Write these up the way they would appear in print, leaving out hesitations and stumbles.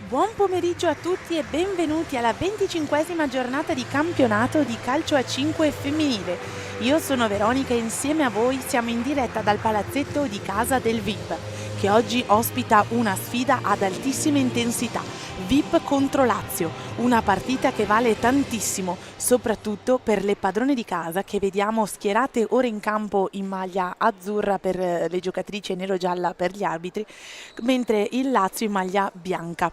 Buon pomeriggio a tutti e benvenuti alla 25esima giornata di campionato di calcio a 5 femminile. Io sono Veronica e insieme a voi siamo in diretta dal palazzetto di casa del VIP, che oggi ospita una sfida ad altissima intensità. VIP contro Lazio, una partita che vale tantissimo, soprattutto per le padrone di casa che vediamo schierate ora in campo in maglia azzurra per le giocatrici e nero-gialla per gli arbitri, mentre il Lazio in maglia bianca.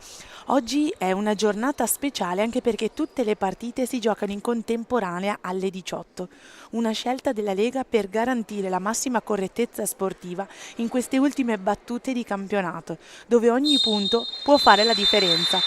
Oggi è una giornata speciale anche perché tutte le partite si giocano in contemporanea alle 18. Una scelta della Lega per garantire la massima correttezza sportiva in queste ultime battute di campionato, dove ogni punto può fare la differenza.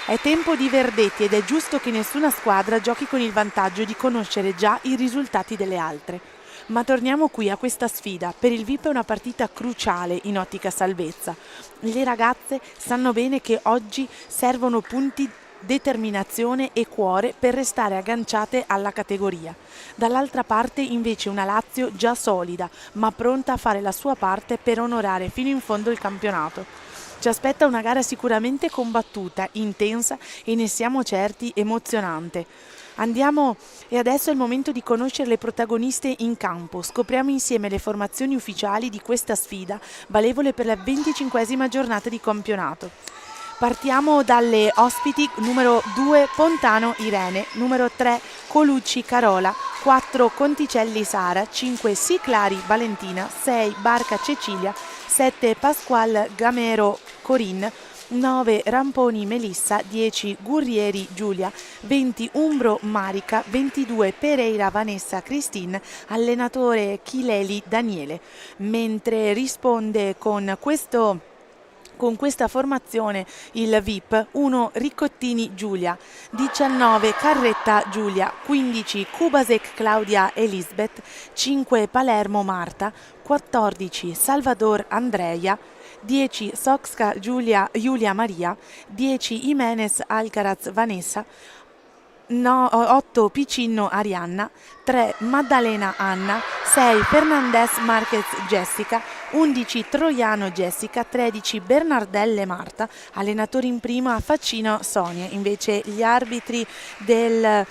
È tempo di verdetti ed è giusto che nessuna squadra giochi con il vantaggio di conoscere già i risultati delle altre. Ma torniamo qui a questa sfida. Per il VIP è una partita cruciale in ottica salvezza. Le ragazze sanno bene che oggi servono punti, determinazione e cuore per restare agganciate alla categoria. Dall'altra parte invece una Lazio già solida, ma pronta a fare la sua parte per onorare fino in fondo il campionato. Ci aspetta una gara sicuramente combattuta, intensa e ne siamo certi emozionante. Andiamo e adesso è il momento di conoscere le protagoniste in campo. Scopriamo insieme le formazioni ufficiali di questa sfida, valevole per la 25esima giornata di campionato. Partiamo dalle ospiti: numero 2 Pontano Irene, numero 3 Colucci Carola, 4 Conticelli Sara, 5 Siclari Valentina, 6 Barca Cecilia, 7 Pasqual Gamero Corinne, 9 Ramponi Melissa, 10 Gurrieri Giulia, 20 Umbro Marica, 22 Pereira Vanessa Christine, allenatore Chileli Daniele. Mentre risponde con questa formazione il VIP: 1 Riccottini Giulia, 19 Carretta Giulia, 15 Kubasek Claudia Elisabeth, 5 Palermo Marta, 14 Salvador Andrea, 10 Soxca Giulia Maria, 10 Jimenez Alcaraz Vanessa, 8 Picinno Arianna, 3 Maddalena Anna, 6 Fernandez Marquez Jessica, 11 Troiano Jessica, 13 Bernardelle Marta, allenatori in prima Faccino Sonia. Invece gli arbitri del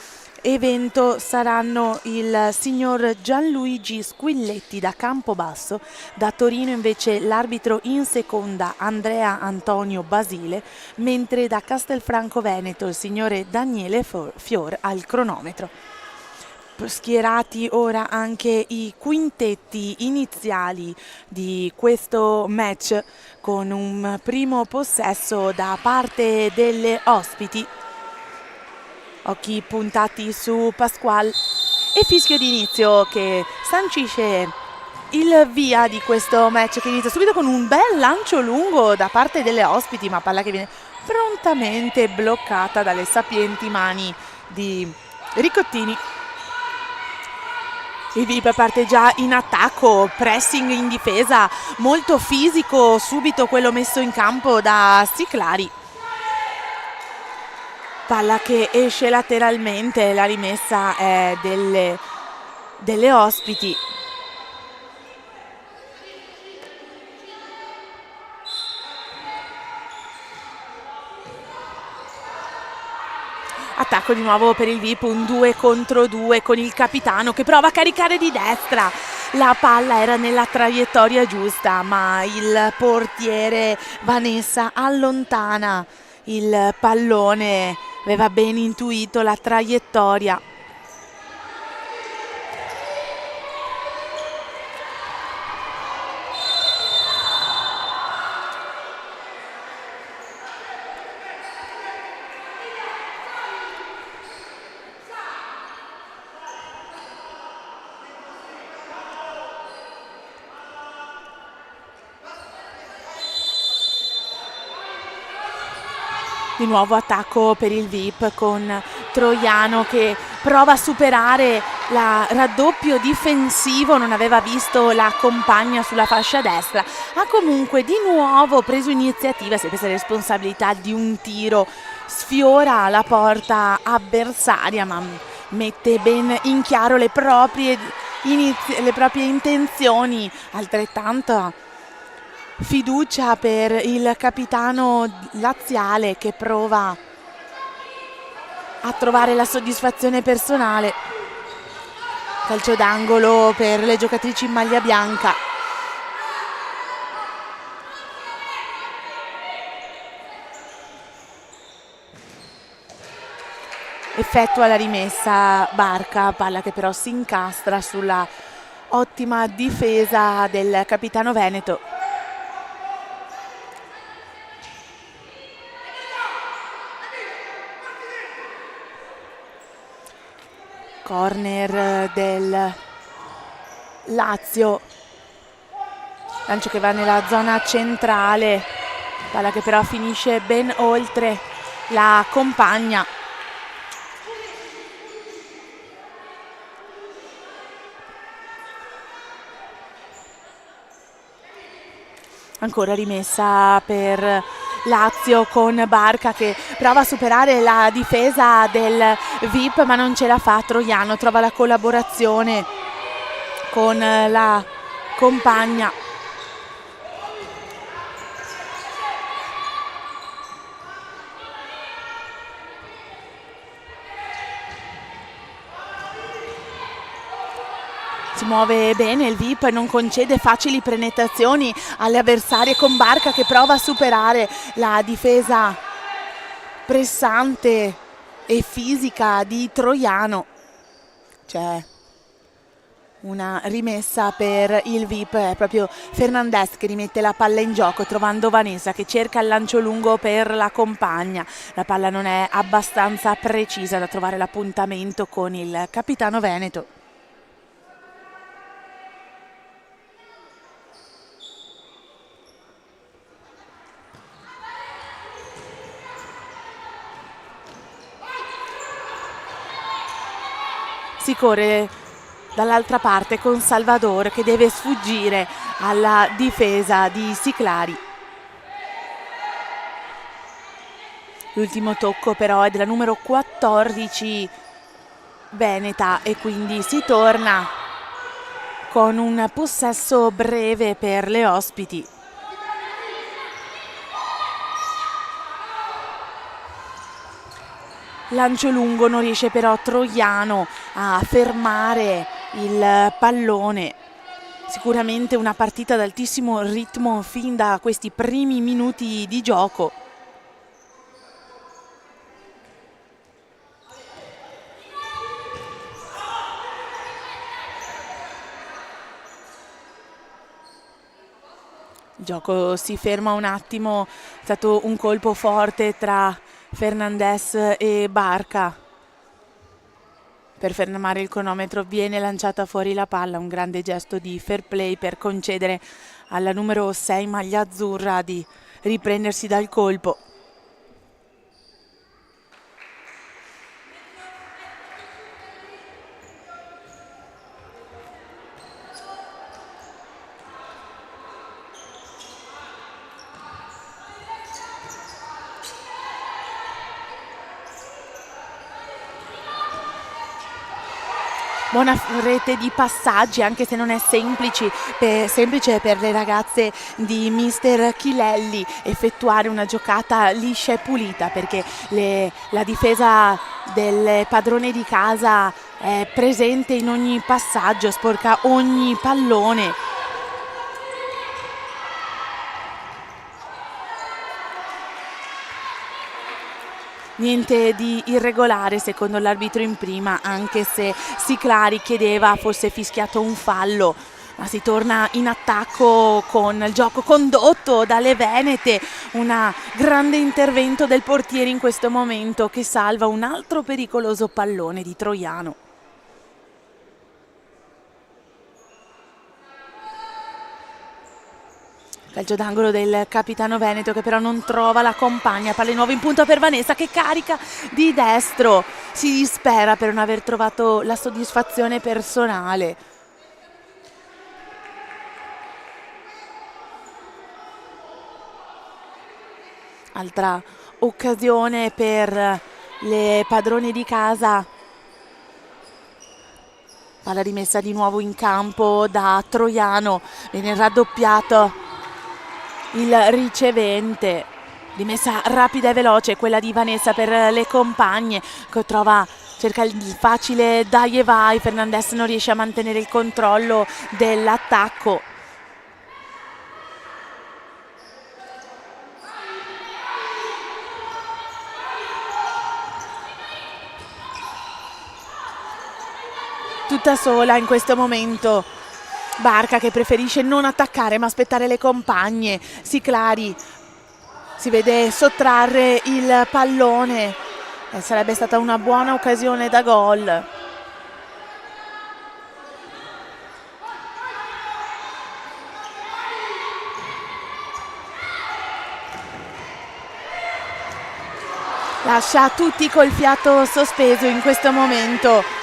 evento saranno il signor Gianluigi Squilletti da Campobasso, da Torino invece l'arbitro in seconda Andrea Antonio Basile, mentre da Castelfranco Veneto il signore Daniele Fior al cronometro. Schierati ora anche i quintetti iniziali di questo match, con un primo possesso da parte delle ospiti. Occhi puntati su Pasquale e fischio d'inizio che sancisce il via di questo match, che inizia subito con un bel lancio lungo da parte delle ospiti, ma palla che viene prontamente bloccata dalle sapienti mani di Riccottini. Il VIP parte già in attacco, pressing in difesa, molto fisico subito quello messo in campo da Siclari. Palla che esce lateralmente, la rimessa è delle ospiti. Attacco di nuovo per il VIP, un 2 contro 2 con il capitano che prova a caricare di destra. La palla era nella traiettoria giusta, ma il portiere Vanessa allontana il pallone. Aveva ben intuito la traiettoria. Di nuovo attacco per il VIP con Troiano che prova a superare la raddoppio difensivo, non aveva visto la compagna sulla fascia destra. Ha comunque di nuovo preso iniziativa, si è presa responsabilità di un tiro, sfiora la porta avversaria, ma mette ben in chiaro le proprie intenzioni, altrettanto fiducia per il capitano laziale che prova a trovare la soddisfazione personale. Calcio d'angolo per le giocatrici in maglia bianca. Effettua la rimessa Barca, palla che però si incastra sulla ottima difesa del capitano veneto. Corner del Lazio, lancio che va nella zona centrale, palla che però finisce ben oltre la compagna. Ancora rimessa per Lazio con Barca che prova a superare la difesa del VIP ma non ce la fa. Troiano trova la collaborazione con la compagna. Si muove bene il VIP, non concede facili penetrazioni alle avversarie con Barca che prova a superare la difesa pressante e fisica di Troiano. C'è una rimessa per il VIP, è proprio Fernandez che rimette la palla in gioco trovando Vanessa che cerca il lancio lungo per la compagna. La palla non è abbastanza precisa da trovare l'appuntamento con il capitano veneto. Si corre dall'altra parte con Salvador che deve sfuggire alla difesa di Siclari. L'ultimo tocco però è della numero 14 veneta e quindi si torna con un possesso breve per le ospiti. Lancio lungo, non riesce però Troiano a fermare il pallone. Sicuramente una partita ad altissimo ritmo fin da questi primi minuti di gioco. Il gioco si ferma un attimo, è stato un colpo forte tra Fernandez e Barca. Per fermare il cronometro viene lanciata fuori la palla, un grande gesto di fair play per concedere alla numero 6 maglia azzurra di riprendersi dal colpo. Buona rete di passaggi, anche se non è semplice per le ragazze di mister Chilelli effettuare una giocata liscia e pulita, perché la difesa del padrone di casa è presente in ogni passaggio, sporca ogni pallone. Niente di irregolare secondo l'arbitro in prima, anche se Siclari chiedeva fosse fischiato un fallo. Ma si torna in attacco con il gioco condotto dalle venete. Un grande intervento del portiere in questo momento che salva un altro pericoloso pallone di Troiano. Calcio d'angolo del capitano veneto che però non trova la compagna. Palla nuovo in punta per Vanessa che carica di destro. Si dispera per non aver trovato la soddisfazione personale. Altra occasione per le padrone di casa. Palla rimessa di nuovo in campo da Troiano. Viene raddoppiato il ricevente. Rimessa rapida e veloce quella di Vanessa per le compagne, che cerca il facile dai e vai. Fernandez non riesce a mantenere il controllo dell'attacco. Tutta sola in questo momento Barca, che preferisce non attaccare ma aspettare le compagne. Siclari si vede sottrarre il pallone e sarebbe stata una buona occasione da gol. Lascia tutti col fiato sospeso in questo momento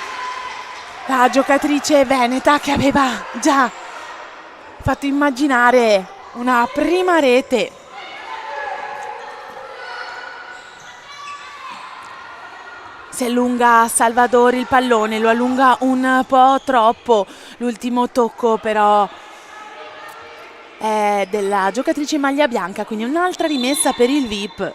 la giocatrice veneta, che aveva già fatto immaginare una prima rete. Si allunga Salvador il pallone, lo allunga un po' troppo. L'ultimo tocco però è della giocatrice in maglia bianca, quindi un'altra rimessa per il VIP.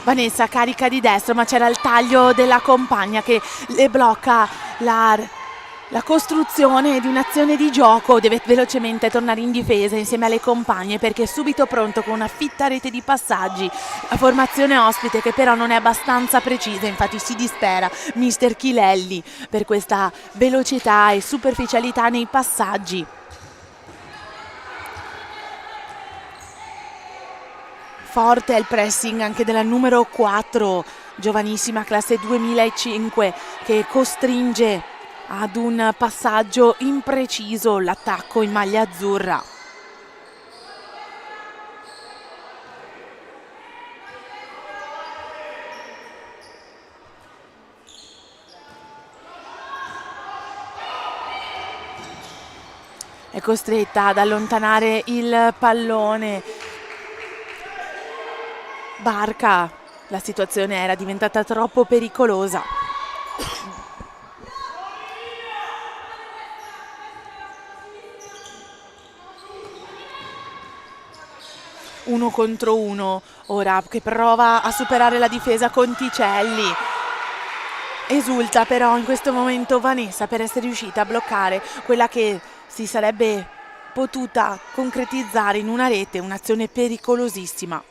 Vanessa carica di destro, ma c'era il taglio della compagna che le blocca la costruzione di un'azione di gioco. Deve velocemente tornare in difesa insieme alle compagne, perché è subito pronto con una fitta rete di passaggi. La formazione ospite, che però non è abbastanza precisa, infatti si dispera mister Chilelli per questa velocità e superficialità nei passaggi. Forte è il pressing anche della numero 4, giovanissima, classe 2005, che costringe ad un passaggio impreciso l'attacco in maglia azzurra. È costretta ad allontanare il pallone. Barca, la situazione era diventata troppo pericolosa. Uno contro uno, ora, che prova a superare la difesa Conticelli. Esulta però in questo momento Vanessa per essere riuscita a bloccare quella che si sarebbe potuta concretizzare in una rete, un'azione pericolosissima.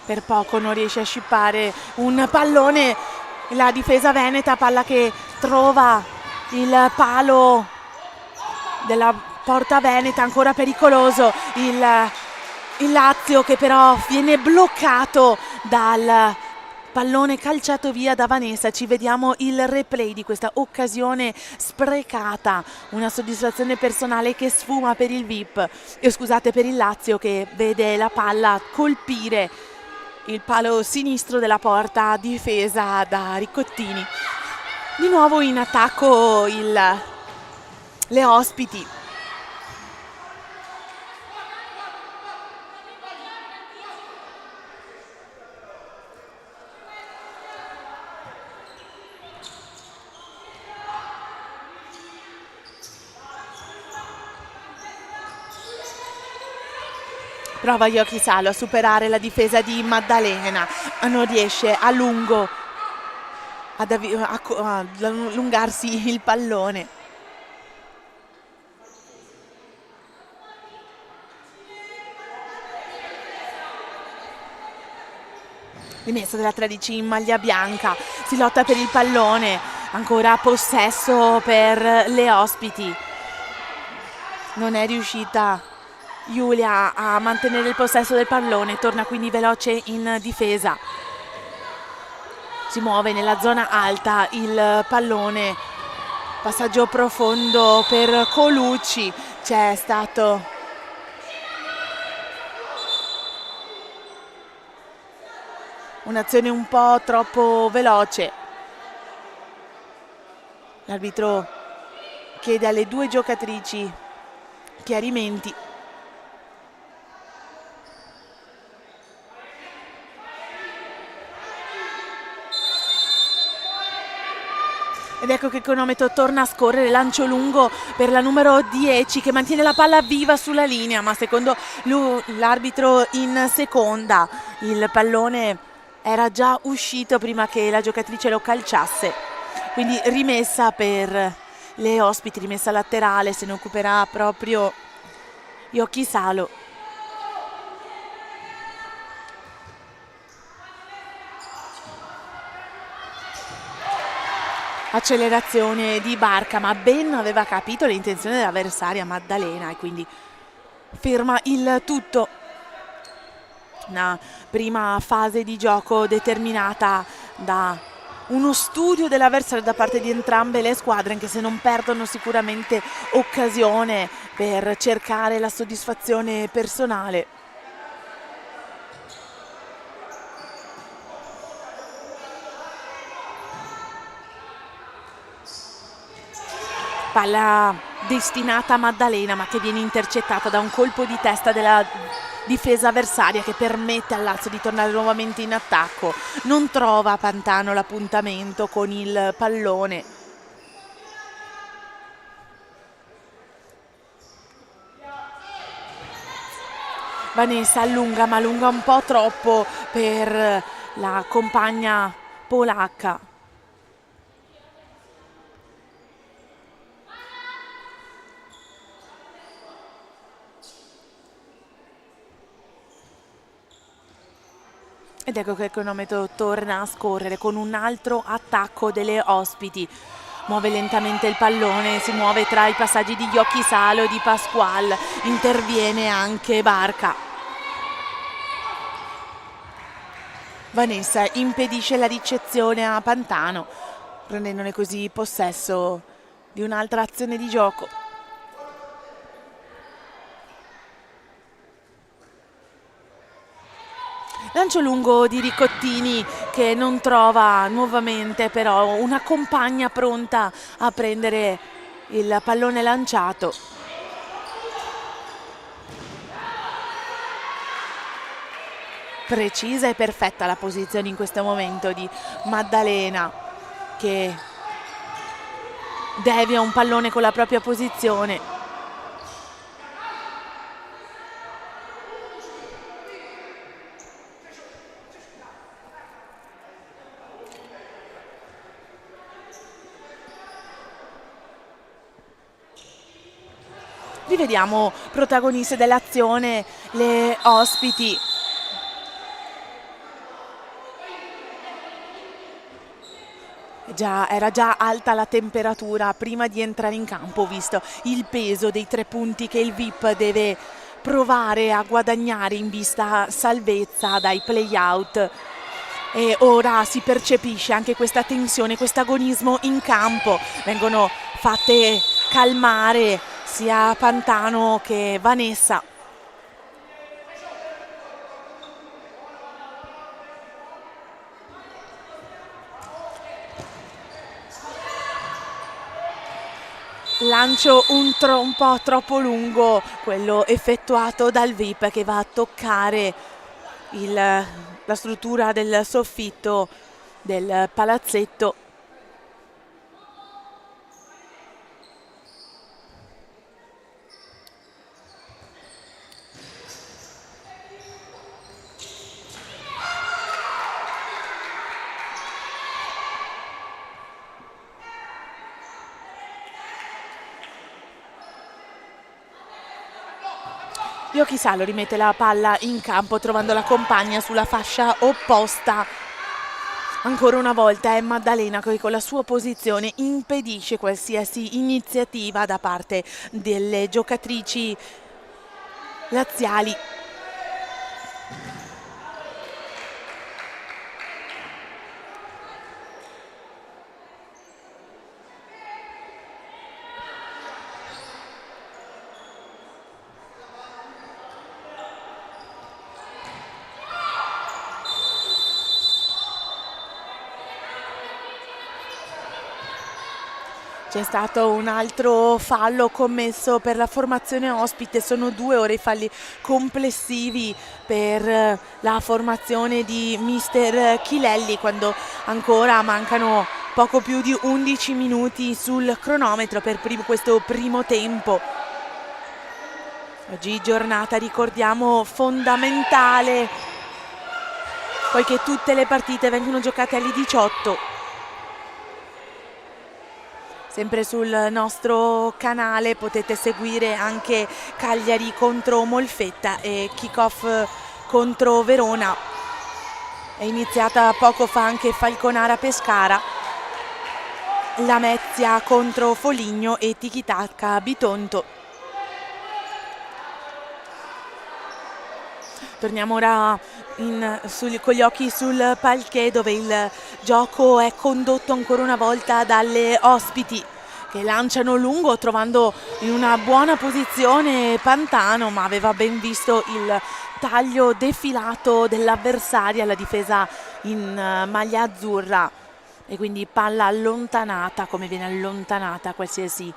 Per poco non riesce a scippare un pallone la difesa veneta, palla che trova il palo della porta veneta, ancora pericoloso il Lazio, che però viene bloccato dal pallone calciato via da Vanessa. Ci vediamo il replay di questa occasione sprecata, una soddisfazione personale che sfuma per il VIP, scusate, per il Lazio, che vede la palla colpire il palo sinistro della porta difesa da Riccottini. Di nuovo in attacco le ospiti. Prova Yoki Salo a superare la difesa di Maddalena, non riesce a lungo ad allungarsi il pallone. Rimessa della 13 in maglia bianca, si lotta per il pallone, ancora possesso per le ospiti. Non è riuscita Giulia a mantenere il possesso del pallone, torna quindi veloce in difesa. Si muove nella zona alta il pallone, passaggio profondo per Colucci. C'è stato un'azione un po' troppo veloce L'arbitro chiede alle due giocatrici chiarimenti. Ed ecco che il cronometro torna a scorrere, lancio lungo per la numero 10 che mantiene la palla viva sulla linea, ma secondo l'arbitro in seconda il pallone era già uscito prima che la giocatrice lo calciasse, quindi rimessa per le ospiti, rimessa laterale, se ne occuperà proprio Yokisalo. Accelerazione di Barca, ma ben aveva capito le intenzioni dell'avversaria Maddalena e quindi ferma il tutto. Una prima fase di gioco determinata da uno studio dell'avversario da parte di entrambe le squadre, anche se non perdono sicuramente occasione per cercare la soddisfazione personale. Palla destinata a Maddalena, ma che viene intercettata da un colpo di testa della difesa avversaria che permette al Lazio di tornare nuovamente in attacco. Non trova Pantano l'appuntamento con il pallone. Vanessa allunga, ma allunga un po' troppo per la compagna polacca. Ed ecco che il cronometro torna a scorrere con un altro attacco delle ospiti. Muove lentamente il pallone, si muove tra i passaggi di Yokisalo e di Pasqual, interviene anche Barca. Vanessa impedisce la ricezione a Pantano, prendendone così possesso di un'altra azione di gioco. Lancio lungo di Ricottini che non trova nuovamente però una compagna pronta a prendere il pallone lanciato. Precisa e perfetta la posizione in questo momento di Maddalena che devia un pallone con la propria posizione. Rivediamo protagoniste dell'azione, le ospiti. Era già alta la temperatura prima di entrare in campo, visto il peso dei 3 punti che il VIP deve provare a guadagnare in vista salvezza dai play-out. E ora si percepisce anche questa tensione, questo agonismo in campo. Vengono fatte calmare sia Pantano che Vanessa. Lancio un po' troppo lungo, quello effettuato dal VIP che va a toccare la struttura del soffitto del palazzetto. Yokisalo rimette la palla in campo trovando la compagna sulla fascia opposta. Ancora una volta è Maddalena che con la sua posizione impedisce qualsiasi iniziativa da parte delle giocatrici laziali. C'è stato un altro fallo commesso per la formazione ospite, sono 2 ora i falli complessivi per la formazione di mister Chilelli, quando ancora mancano poco più di 11 minuti sul cronometro per questo primo tempo. Oggi giornata, ricordiamo, fondamentale, poiché tutte le partite vengono giocate alle 18. Sempre sul nostro canale potete seguire anche Cagliari contro Molfetta e kick-off contro Verona. È iniziata poco fa anche Falconara Pescara, Lamezia contro Foligno e Tiki-Taka Bitonto. Torniamo ora con gli occhi sul parquet, dove il gioco è condotto ancora una volta dalle ospiti, che lanciano lungo trovando in una buona posizione Pantano, ma aveva ben visto il taglio defilato dell'avversaria, la difesa in maglia azzurra, e quindi palla allontanata, come viene allontanata qualsiasi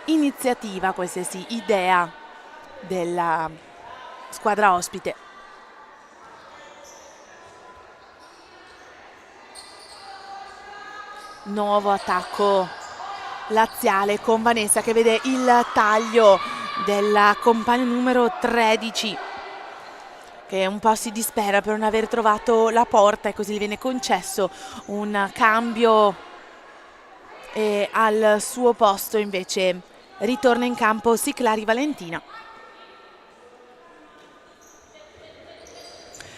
iniziativa, qualsiasi idea della squadra ospite. Nuovo attacco laziale con Vanessa, che vede il taglio della compagna numero 13, che un po' si dispera per non aver trovato la porta, e così gli viene concesso un cambio e al suo posto invece ritorna in campo Siclari Valentina.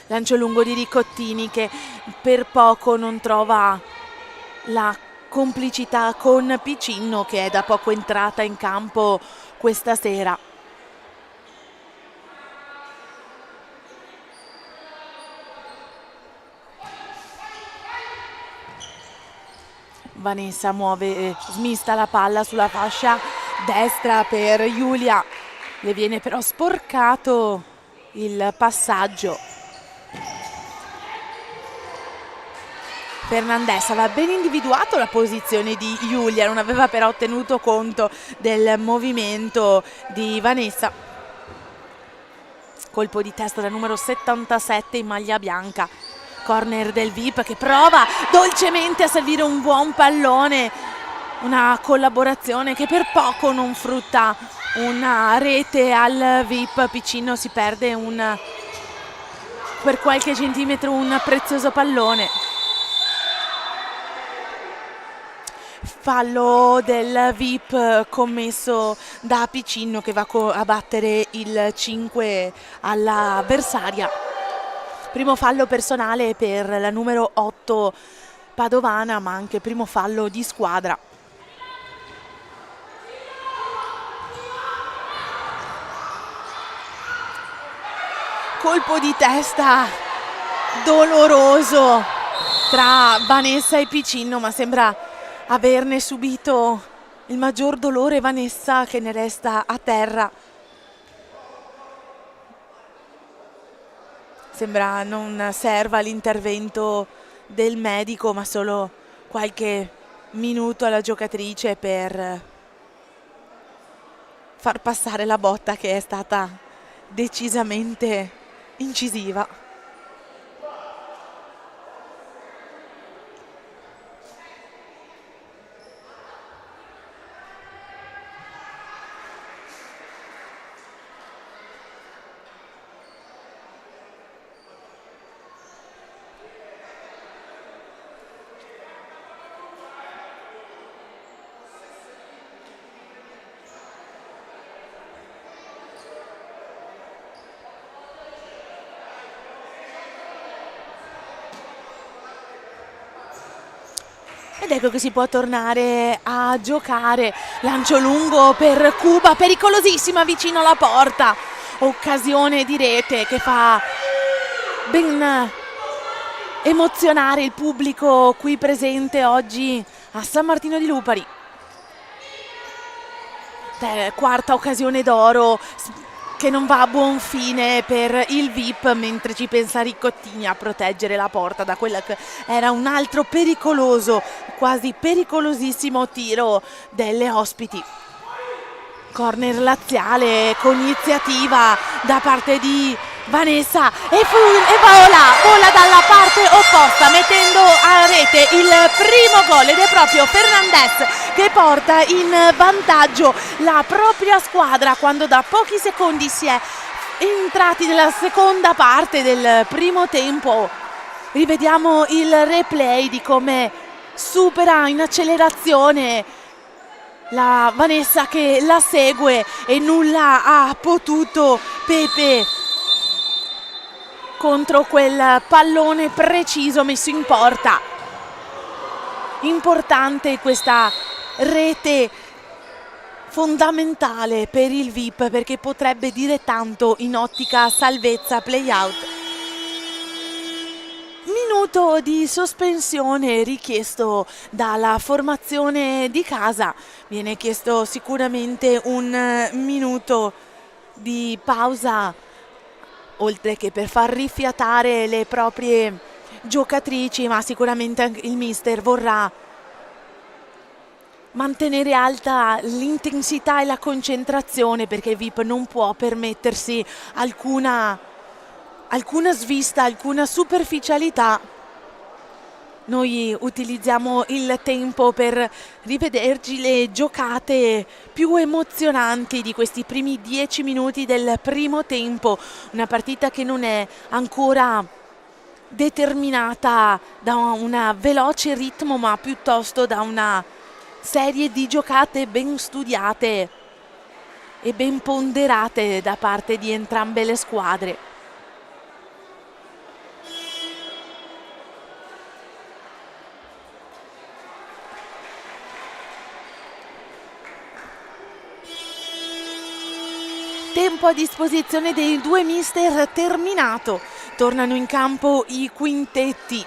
Lancio lungo di Ricottini, che per poco non trova la complicità con Picinno, che è da poco entrata in campo questa sera. Vanessa muove, smista la palla sulla fascia destra per Giulia, le viene però sporcato il passaggio. Fernandez aveva ben individuato la posizione di Giulia, non aveva però tenuto conto del movimento di Vanessa. Colpo di testa da numero 77 in maglia bianca. Corner del VIP, che prova dolcemente a servire un buon pallone. Una collaborazione che per poco non frutta una rete al VIP. Piccino si perde per qualche centimetro un prezioso pallone. Fallo del VIP commesso da Piccino, che va a battere il 5 all'avversaria. Primo fallo personale per la numero 8 padovana, ma anche primo fallo di squadra. Colpo di testa doloroso tra Vanessa e Piccino, ma sembra averne subito il maggior dolore Vanessa, che ne resta a terra. Sembra non serva l'intervento del medico, ma solo qualche minuto alla giocatrice per far passare la botta, che è stata decisamente incisiva. Ed ecco che si può tornare a giocare. Lancio lungo per Cuba, pericolosissima vicino alla porta. Occasione di rete che fa ben emozionare il pubblico qui presente oggi a San Martino di Lupari. Quarta occasione d'oro. che non va a buon fine per il VIP, mentre ci pensa Ricottini a proteggere la porta da quella che era un altro pericoloso, quasi pericolosissimo tiro delle ospiti. Corner laziale con iniziativa da parte di Vanessa e vola dalla parte opposta, mettendo a rete il primo gol, ed è proprio Fernandez che porta in vantaggio la propria squadra quando da pochi secondi si è entrati nella seconda parte del primo tempo. Rivediamo il replay di come supera in accelerazione la Vanessa che la segue e nulla ha potuto Pepe contro quel pallone preciso messo in porta. Importante questa rete, fondamentale per il VIP, perché potrebbe dire tanto in ottica salvezza play out. Minuto di sospensione richiesto dalla formazione di casa. Viene chiesto sicuramente un minuto di pausa, oltre che per far rifiatare le proprie giocatrici, ma sicuramente anche il mister vorrà mantenere alta l'intensità e la concentrazione, perché il VIP non può permettersi alcuna svista, alcuna superficialità. Noi utilizziamo il tempo per rivederci le giocate più emozionanti di questi primi 10 minuti del primo tempo, una partita che non è ancora determinata da un veloce ritmo, ma piuttosto da una serie di giocate ben studiate e ben ponderate da parte di entrambe le squadre. Tempo a disposizione dei due mister terminato. Tornano in campo i quintetti.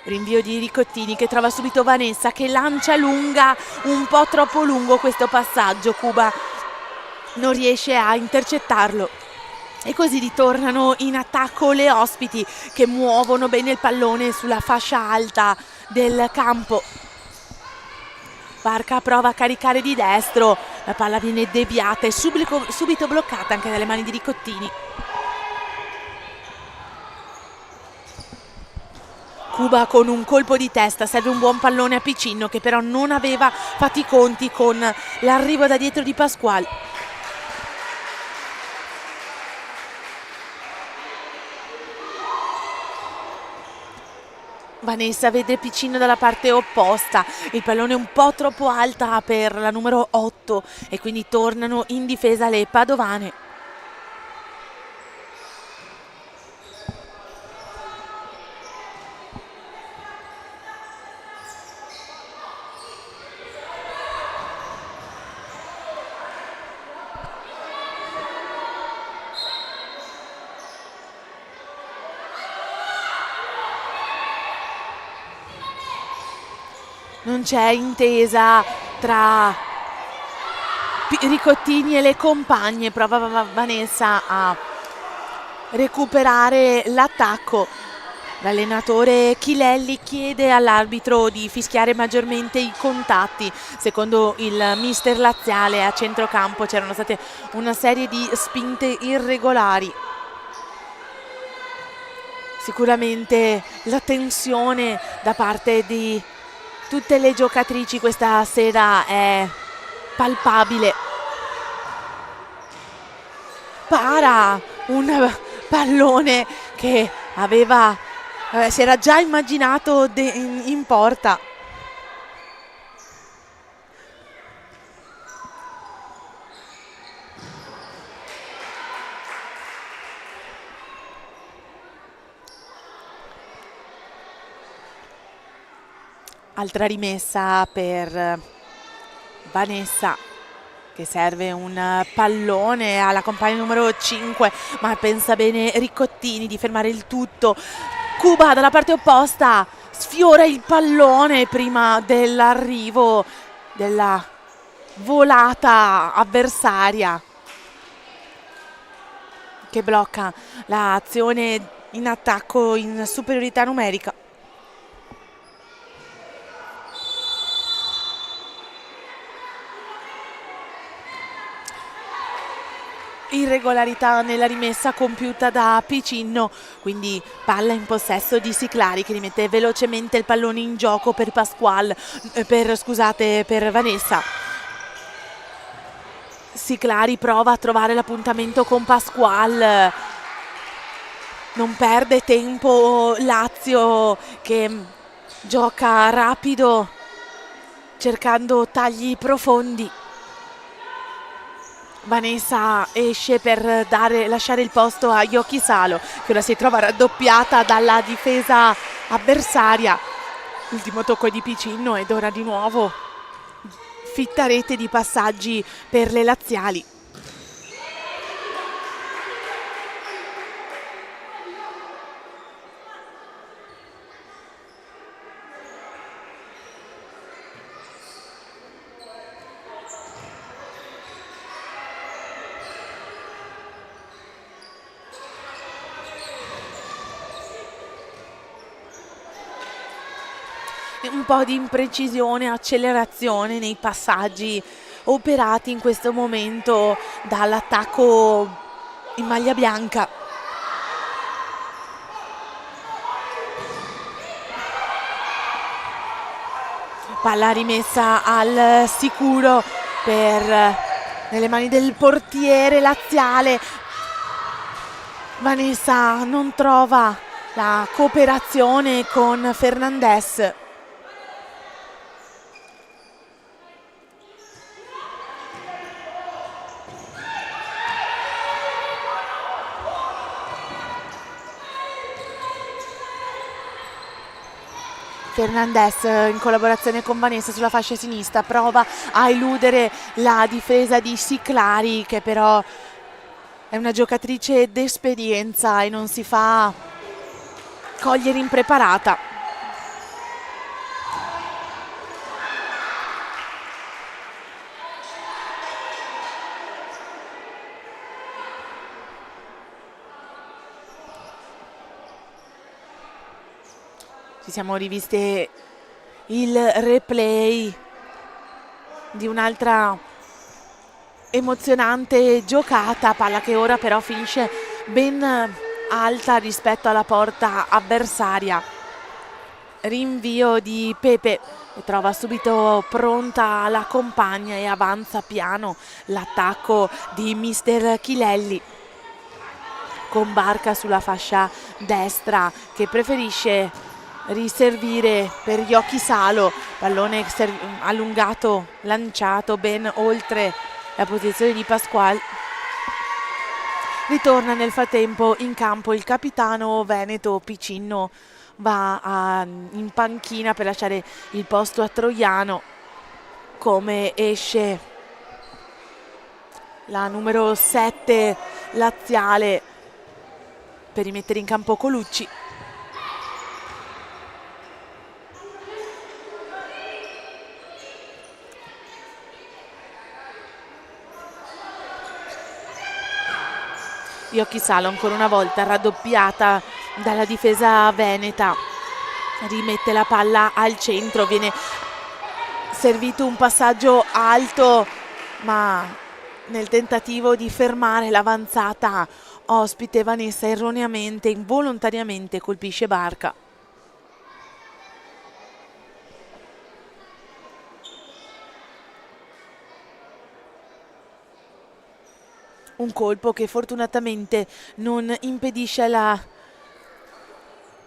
Rinvio di Ricottini che trova subito Vanessa, che lancia lunga, un po' troppo lungo questo passaggio. Cuba non riesce a intercettarlo. E così ritornano in attacco le ospiti, che muovono bene il pallone sulla fascia alta del campo. Barca prova a caricare di destro, la palla viene deviata e subito bloccata anche dalle mani di Ricottini. Cuba con un colpo di testa, serve un buon pallone a Piccinno, che però non aveva fatti i conti con l'arrivo da dietro di Pasquale. Vanessa vede Piccinno dalla parte opposta, il pallone un po' troppo alta per la numero 8 e quindi tornano in difesa le padovane. Non c'è intesa tra Ricottini e le compagne, prova Vanessa a recuperare l'attacco. L'allenatore Chilelli chiede all'arbitro di fischiare maggiormente i contatti. Secondo il mister laziale, a centrocampo c'erano state una serie di spinte irregolari. Sicuramente la tensione da parte di tutte le giocatrici questa sera è palpabile. Para un pallone che si era già immaginato in porta. Altra rimessa per Vanessa, che serve un pallone alla compagna numero 5, ma pensa bene Ricottini di fermare il tutto. Cuba dalla parte opposta sfiora il pallone prima dell'arrivo della volata avversaria che blocca l'azione in attacco in superiorità numerica. Irregolarità nella rimessa compiuta da Piccinno, quindi palla in possesso di Siclari che rimette velocemente il pallone in gioco per per Vanessa. Siclari prova a trovare l'appuntamento con Pasqual, non perde tempo Lazio che gioca rapido cercando tagli profondi. Vanessa esce per lasciare il posto a Yoki-Salo che ora si trova raddoppiata dalla difesa avversaria. L'ultimo tocco è di Piccinno ed ora di nuovo fitta rete di passaggi per le laziali. Un po' di imprecisione, accelerazione nei passaggi operati in questo momento dall'attacco in maglia bianca. Palla rimessa al sicuro nelle mani del portiere laziale. Vanessa non trova la cooperazione con Fernandez. Fernandez in collaborazione con Vanessa sulla fascia sinistra prova a eludere la difesa di Siclari che però è una giocatrice d'esperienza e non si fa cogliere impreparata. Ci siamo riviste il replay di un'altra emozionante giocata, palla che ora però finisce ben alta rispetto alla porta avversaria. Rinvio di Pepe che trova subito pronta la compagna e avanza piano l'attacco di mister Chilelli con Barca sulla fascia destra che preferisce riservire per Yoki-Salo, pallone allungato, lanciato ben oltre la posizione di Pasqual. Ritorna nel frattempo in campo il capitano veneto Piccinno, va in panchina per lasciare il posto a Troiano. Come esce la numero 7 laziale per rimettere in campo Colucci. Yoki-Salo ancora una volta raddoppiata dalla difesa veneta, rimette la palla al centro, viene servito un passaggio alto ma nel tentativo di fermare l'avanzata ospite Vanessa erroneamente, involontariamente colpisce Barca. Un colpo che fortunatamente non impedisce alla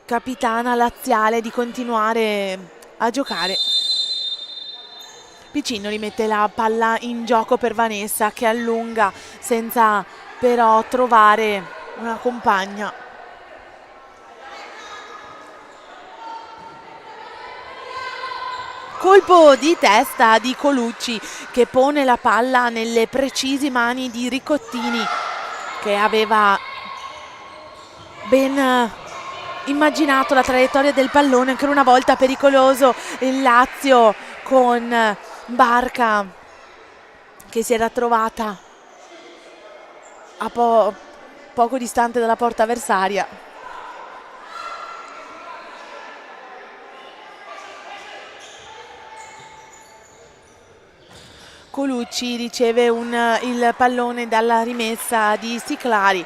capitana laziale di continuare a giocare. Piccinno rimette la palla in gioco per Vanessa che allunga senza però trovare una compagna. Colpo di testa di Colucci che pone la palla nelle precise mani di Ricottini che aveva ben immaginato la traiettoria del pallone, ancora una volta pericoloso il Lazio con Barca che si era trovata a poco distante dalla porta avversaria. Colucci riceve il pallone dalla rimessa di Siclari.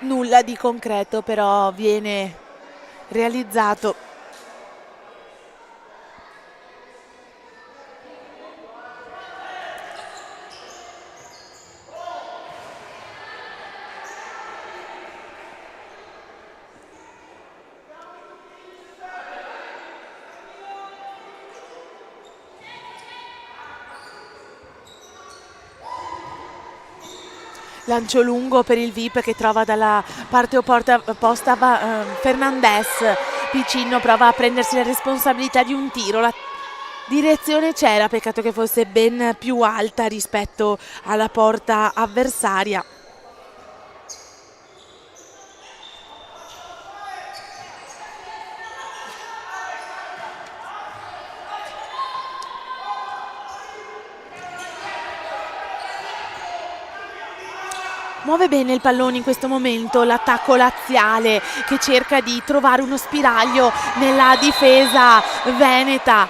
Nulla di concreto però viene realizzato. Lancio lungo per il VIP che trova dalla parte opposta Fernandez. Piccino prova a prendersi la responsabilità di un tiro. La direzione c'era, peccato che fosse ben più alta rispetto alla porta avversaria. Muove bene il pallone in questo momento l'attacco laziale che cerca di trovare uno spiraglio nella difesa veneta.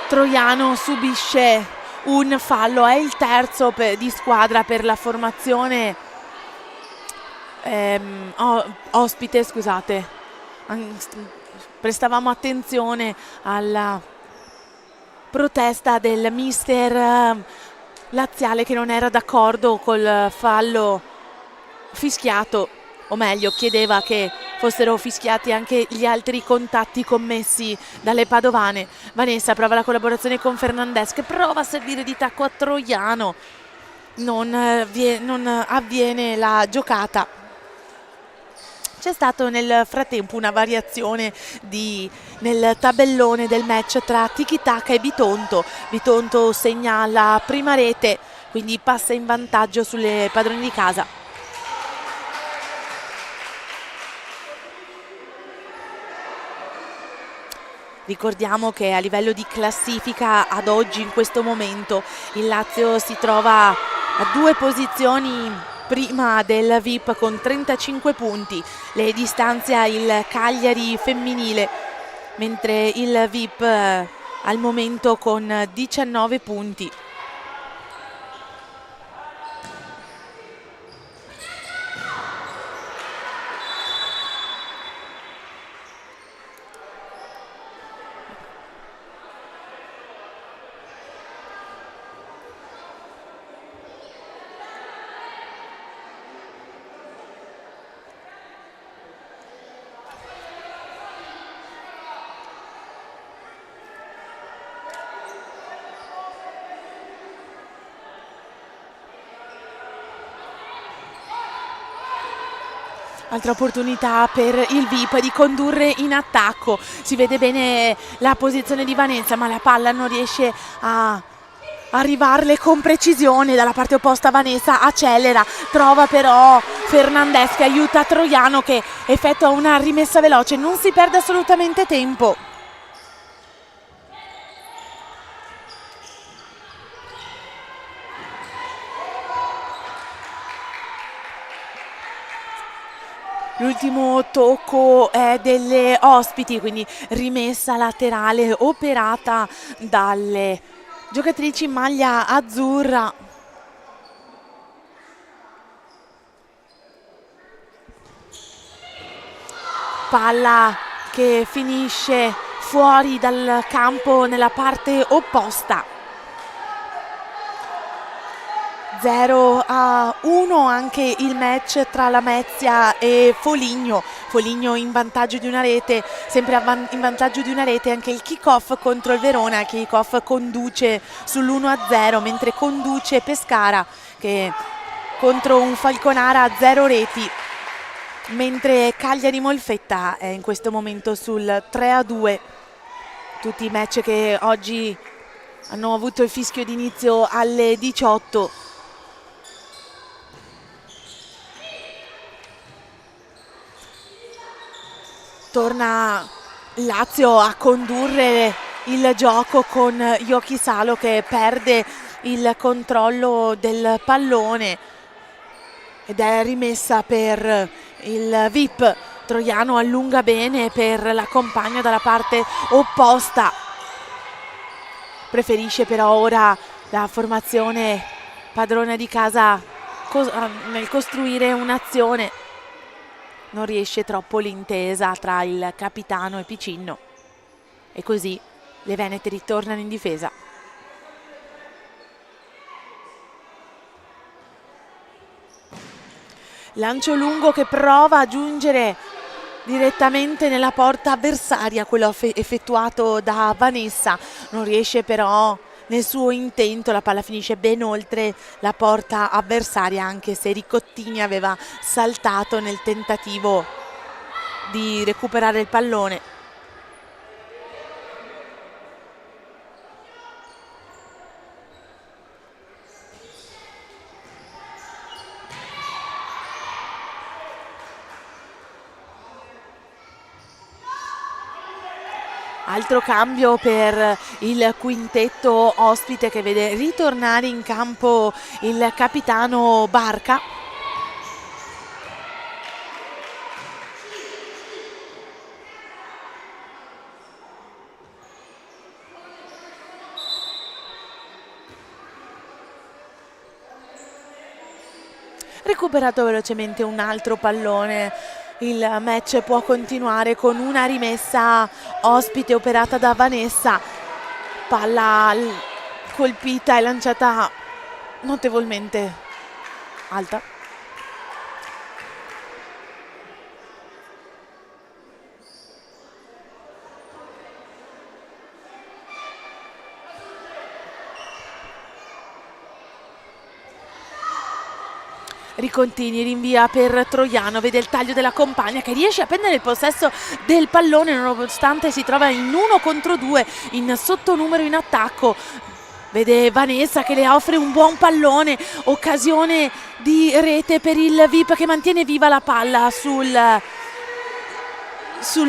Troiano subisce un fallo, è il terzo di squadra per la formazione ospite, scusate. Prestavamo attenzione alla protesta del mister laziale che non era d'accordo col fallo fischiato, o meglio chiedeva che fossero fischiati anche gli altri contatti commessi dalle padovane. Vanessa prova la collaborazione con Fernandez che prova a servire di tacco a Troiano, non avviene la giocata. C'è stato nel frattempo una variazione nel tabellone del match tra Tiki-Taka e Bitonto. Bitonto segna la prima rete, quindi passa in vantaggio sulle padrone di casa. Ricordiamo che a livello di classifica ad oggi, in questo momento, il Lazio si trova a 2 posizioni prima del VIP con 35 punti, le distanzia il Cagliari femminile, mentre il VIP al momento con 19 punti. Altra opportunità per il VIP di condurre in attacco. Si vede bene la posizione di Vanessa, ma la palla non riesce a arrivarle con precisione. Dalla parte opposta Vanessa accelera, trova però Fernandez che aiuta Troiano che effettua una rimessa veloce. Non si perde assolutamente tempo. L'ultimo tocco è delle ospiti, quindi rimessa laterale operata dalle giocatrici in maglia azzurra. Palla che finisce fuori dal campo nella parte opposta. 0-1 anche il match tra Lamezia e Foligno. Foligno in vantaggio di una rete, sempre in vantaggio di una rete anche il kick-off contro il Verona. Kick-off conduce sull'1-0, mentre conduce Pescara che contro un Falconara a 0 reti, mentre Cagliari Molfetta è in questo momento sul 3-2. Tutti i match che oggi hanno avuto il fischio d'inizio alle 18. torna Lazio a condurre il gioco con Yoki Salo che perde il controllo del pallone ed è rimessa per il VIP. Troiano allunga bene per la compagna dalla parte opposta, preferisce però ora la formazione padrona di casa nel costruire un'azione. Non riesce troppo l'intesa tra il capitano e Picinno e così le venete ritornano in difesa. Lancio lungo che prova a giungere direttamente nella porta avversaria, quello effettuato da Vanessa. Non riesce però nel suo intento, la palla finisce ben oltre la porta avversaria, anche se Ricottini aveva saltato nel tentativo di recuperare il pallone. Altro cambio per il quintetto ospite che vede ritornare in campo il capitano Barca. Recuperato velocemente un altro pallone. Il match può continuare con una rimessa ospite operata da Vanessa. Palla colpita e lanciata notevolmente alta. Ricontini rinvia per Troiano, vede il taglio della compagna che riesce a prendere il possesso del pallone nonostante si trova in 1 contro 2 in sottonumero in attacco. Vede Vanessa che le offre un buon pallone, occasione di rete per il VIP che mantiene viva la palla sul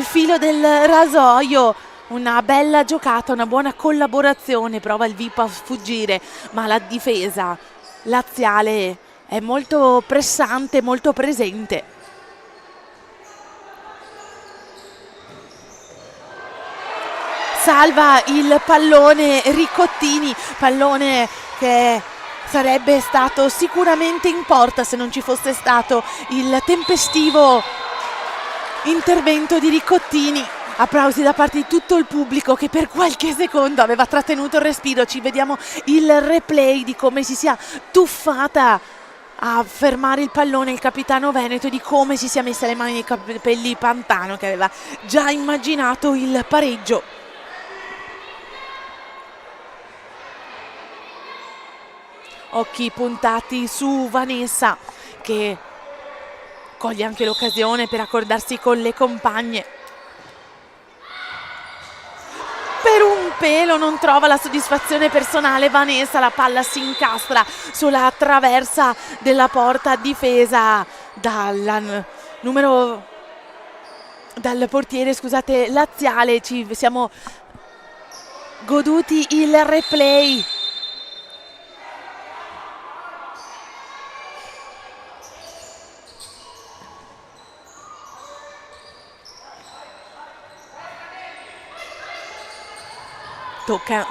filo del rasoio. Una bella giocata, una buona collaborazione, prova il VIP a fuggire, ma la difesa laziale è molto pressante, molto presente. Salva il pallone Ricottini, pallone che sarebbe stato sicuramente in porta se non ci fosse stato il tempestivo intervento di Ricottini. Applausi da parte di tutto il pubblico che per qualche secondo aveva trattenuto il respiro. Ci vediamo il replay di come si sia tuffata a fermare il pallone il capitano veneto e di come si sia messa le mani nei capelli Pantano, che aveva già immaginato il pareggio. Occhi puntati su Vanessa che coglie anche l'occasione per accordarsi con le compagne. Per un pelo non trova la soddisfazione personale Vanessa, la palla si incastra sulla traversa della porta difesa dal portiere, scusate, laziale. Ci siamo goduti il replay.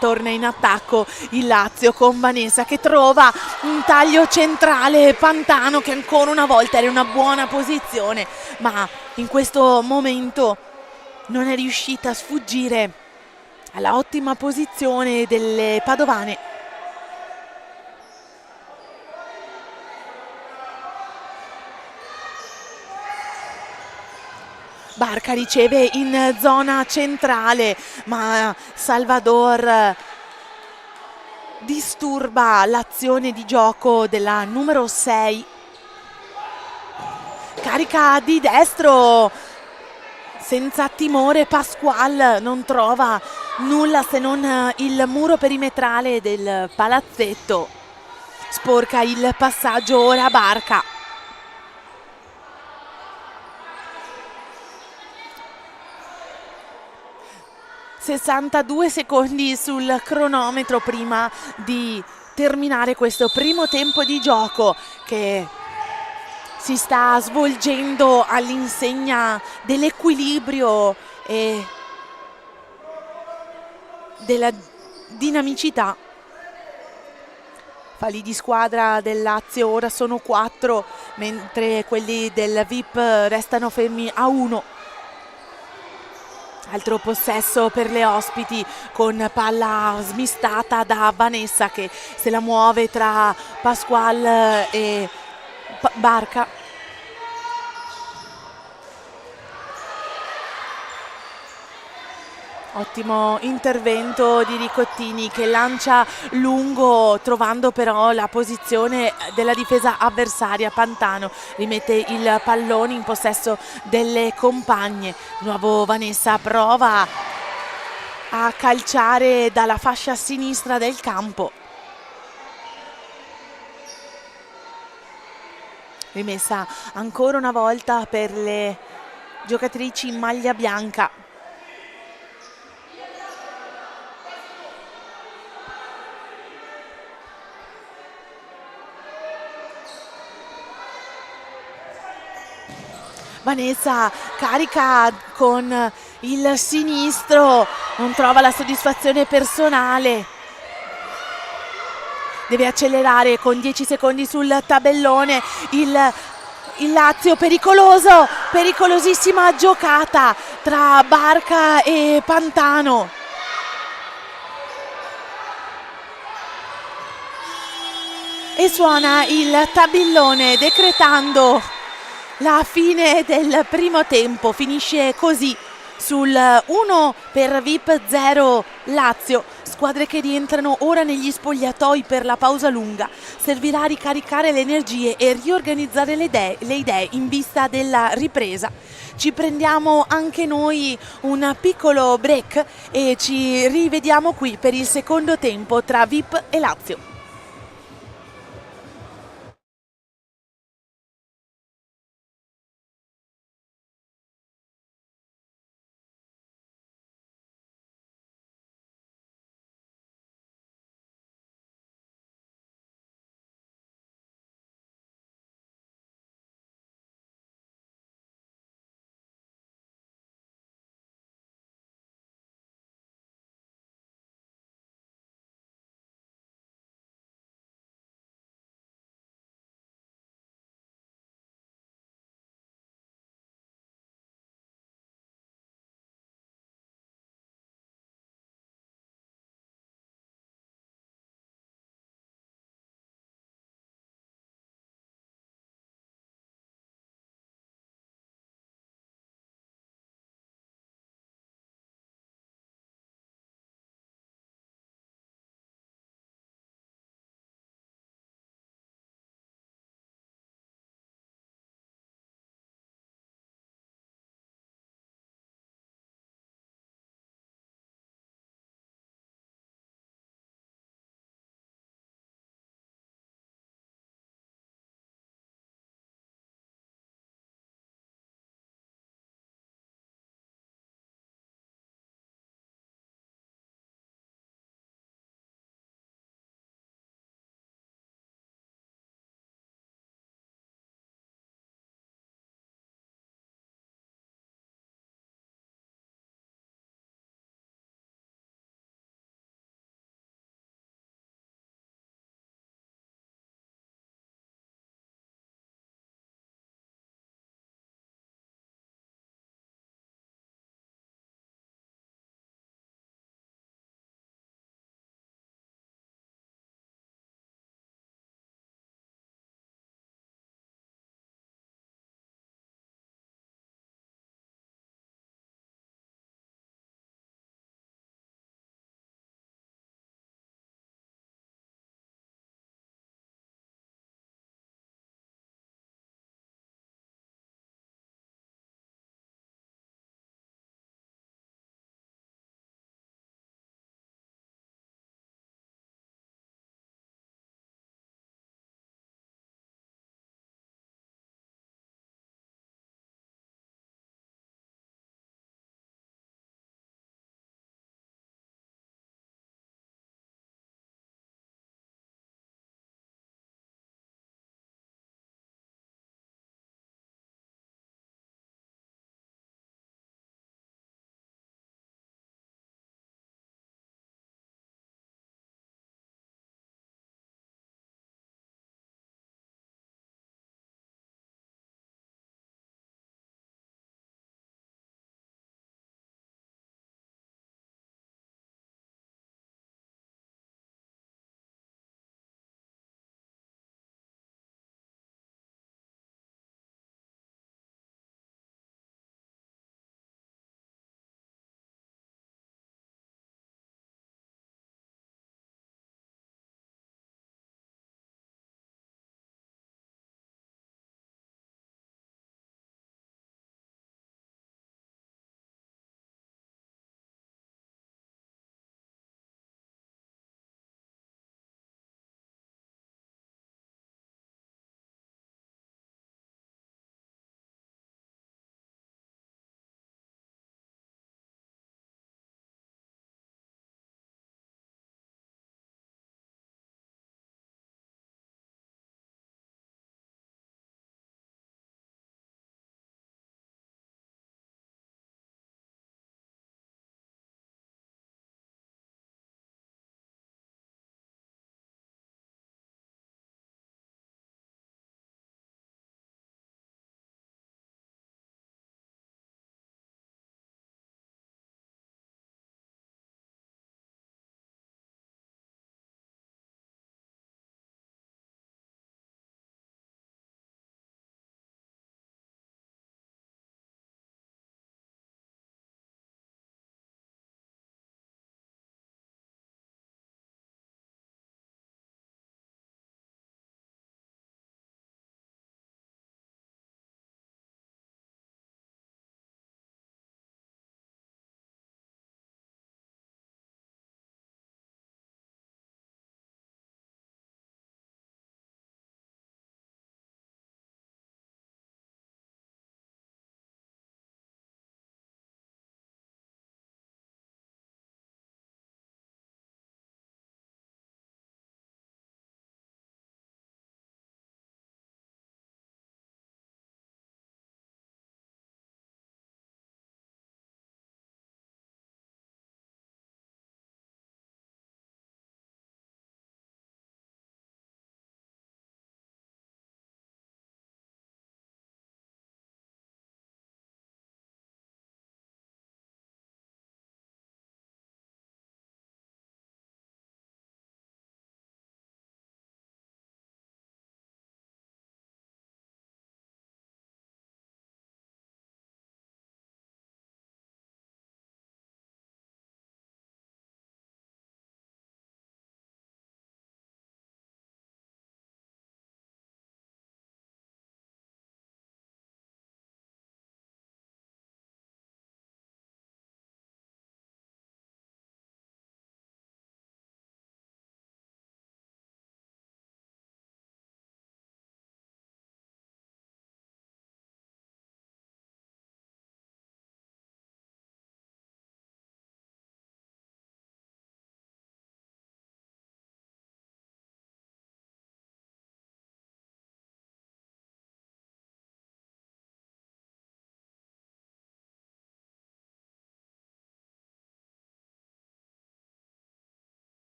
Torna in attacco il Lazio con Vanessa che trova un taglio centrale. Pantano che ancora una volta era in una buona posizione, ma in questo momento non è riuscita a sfuggire alla ottima posizione delle padovane. Barca riceve in zona centrale, ma Salvador disturba l'azione di gioco della numero 6. Carica di destro senza timore Pasqual, non trova nulla se non il muro perimetrale del palazzetto. Sporca il passaggio ora Barca. 62 secondi sul cronometro prima di terminare questo primo tempo di gioco che si sta svolgendo all'insegna dell'equilibrio e della dinamicità. Falli di squadra del Lazio ora sono 4, mentre quelli del VIP restano fermi a 1. Altro possesso per le ospiti con palla smistata da Vanessa che se la muove tra Pasquale e Barca. Ottimo intervento di Ricottini che lancia lungo trovando però la posizione della difesa avversaria. Pantano rimette il pallone in possesso delle compagne. Di nuovo Vanessa prova a calciare dalla fascia sinistra del campo. Rimessa ancora una volta per le giocatrici in maglia bianca. Vanessa carica con il sinistro, non trova la soddisfazione personale. Deve accelerare con 10 secondi sul tabellone. Il Lazio pericoloso, pericolosissima giocata tra Barca e Pantano. E suona il tabellone decretando la fine del primo tempo. Finisce così sul 1 per VIP, 0 Lazio. Squadre che rientrano ora negli spogliatoi per la pausa lunga. Servirà a ricaricare le energie e riorganizzare le idee in vista della ripresa. Ci prendiamo anche noi un piccolo break e ci rivediamo qui per il secondo tempo tra VIP e Lazio.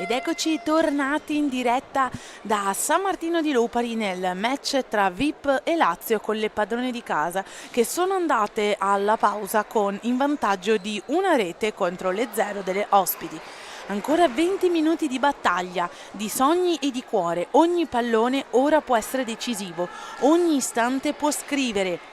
Ed eccoci tornati in diretta da San Martino di Lopari nel match tra VIP e Lazio con le padrone di casa che sono andate alla pausa in vantaggio di una rete contro le 0 delle ospiti. Ancora 20 minuti di battaglia, di sogni e di cuore. Ogni pallone ora può essere decisivo, ogni istante può scrivere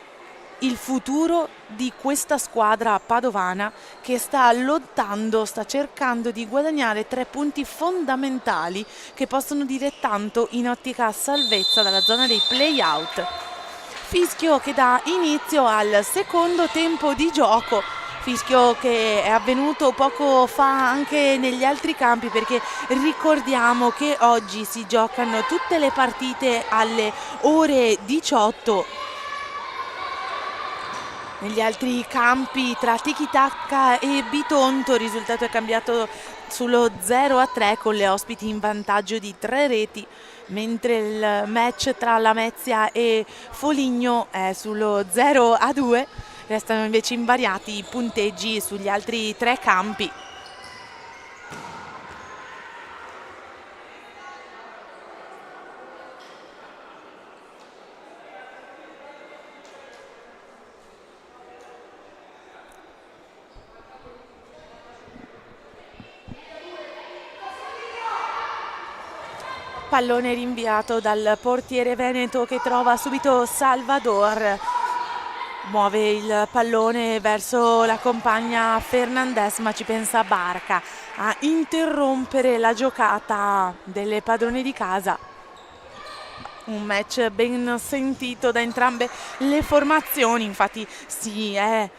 il futuro di questa squadra padovana che sta lottando, sta cercando di guadagnare 3 punti fondamentali che possono dire tanto in ottica salvezza dalla zona dei play-out. Fischio che dà inizio al secondo tempo di gioco, fischio che è avvenuto poco fa anche negli altri campi, perché ricordiamo che oggi si giocano tutte le partite alle ore 18. Negli altri campi tra Tiki Taka e Bitonto il risultato è cambiato sullo 0-3 con le ospiti in vantaggio di 3 reti, mentre il match tra Lamezia e Foligno è sullo 0-2. Restano invece invariati i punteggi sugli altri 3 campi. Pallone rinviato dal portiere veneto che trova subito Salvador. Muove il pallone verso la compagna Fernandez, ma ci pensa Barca a interrompere la giocata delle padrone di casa. Un match ben sentito da entrambe le formazioni, infatti si è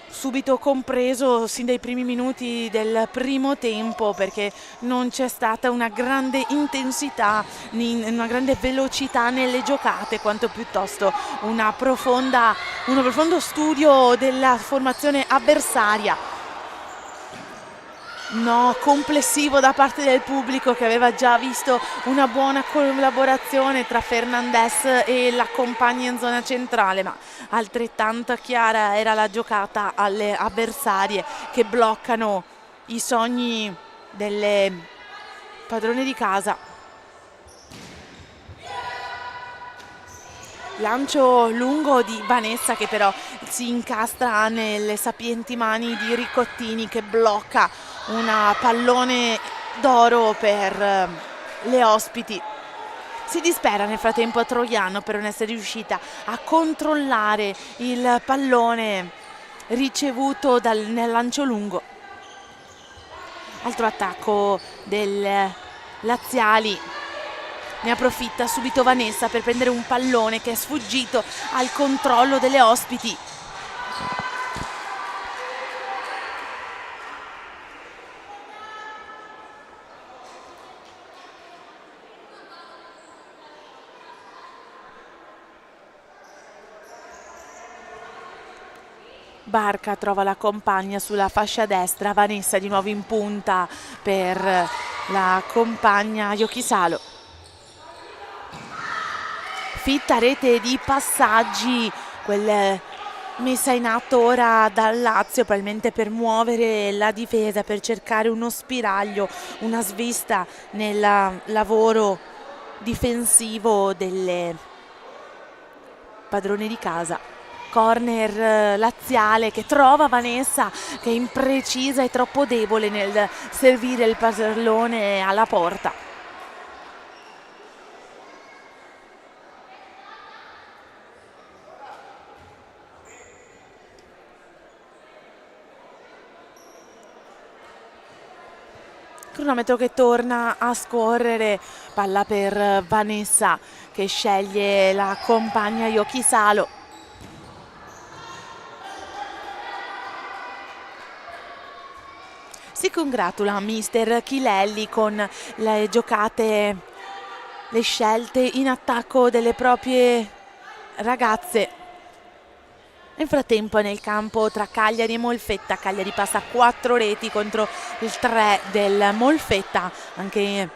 subito compreso sin dai primi minuti del primo tempo, perché non c'è stata una grande intensità, una grande velocità nelle giocate, quanto piuttosto uno profondo studio della formazione avversaria. No complessivo da parte del pubblico, che aveva già visto una buona collaborazione tra Fernandez e la compagna in zona centrale, ma altrettanto chiara era la giocata alle avversarie che bloccano i sogni delle padrone di casa. Lancio lungo di Vanessa che però si incastra nelle sapienti mani di Ricottini, che blocca un pallone d'oro per le ospiti. Si dispera nel frattempo a Troiano per non essere riuscita a controllare il pallone ricevuto nel lancio lungo. Altro attacco del laziali. Ne approfitta subito Vanessa per prendere un pallone che è sfuggito al controllo delle ospiti. Barca trova la compagna sulla fascia destra, Vanessa di nuovo in punta per la compagna Iochisalo. Fitta rete di passaggi, quelle messa in atto ora dal Lazio, probabilmente per muovere la difesa, per cercare uno spiraglio, una svista nel lavoro difensivo delle padrone di casa. Corner laziale che trova Vanessa, che è imprecisa e troppo debole nel servire il pallone alla porta. Cronometro che torna a scorrere, palla per Vanessa che sceglie la compagna Iochisalo. Si congratula mister Chilelli con le giocate, le scelte in attacco delle proprie ragazze. Nel frattempo nel campo tra Cagliari e Molfetta, Cagliari passa 4 reti contro il 3 del Molfetta, anche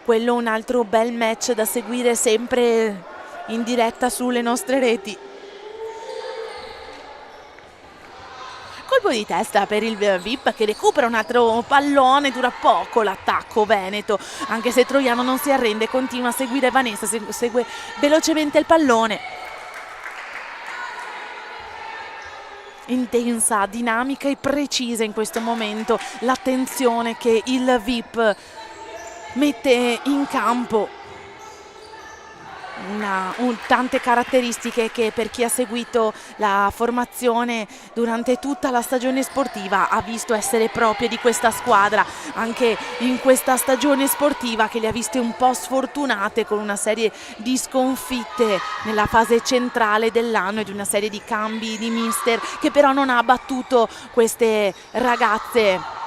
quello un altro bel match da seguire sempre in diretta sulle nostre reti. colpo di testa per il VIP che recupera un altro pallone, dura poco l'attacco veneto, anche se Troiano non si arrende, continua a seguire Vanessa, segue velocemente il pallone. Intensa, dinamica e precisa in questo momento l'attenzione che il VIP mette in campo. Tante caratteristiche che per chi ha seguito la formazione durante tutta la stagione sportiva ha visto essere proprie di questa squadra, anche in questa stagione sportiva che le ha viste un po' sfortunate con una serie di sconfitte nella fase centrale dell'anno e di una serie di cambi di mister che però non ha abbattuto queste ragazze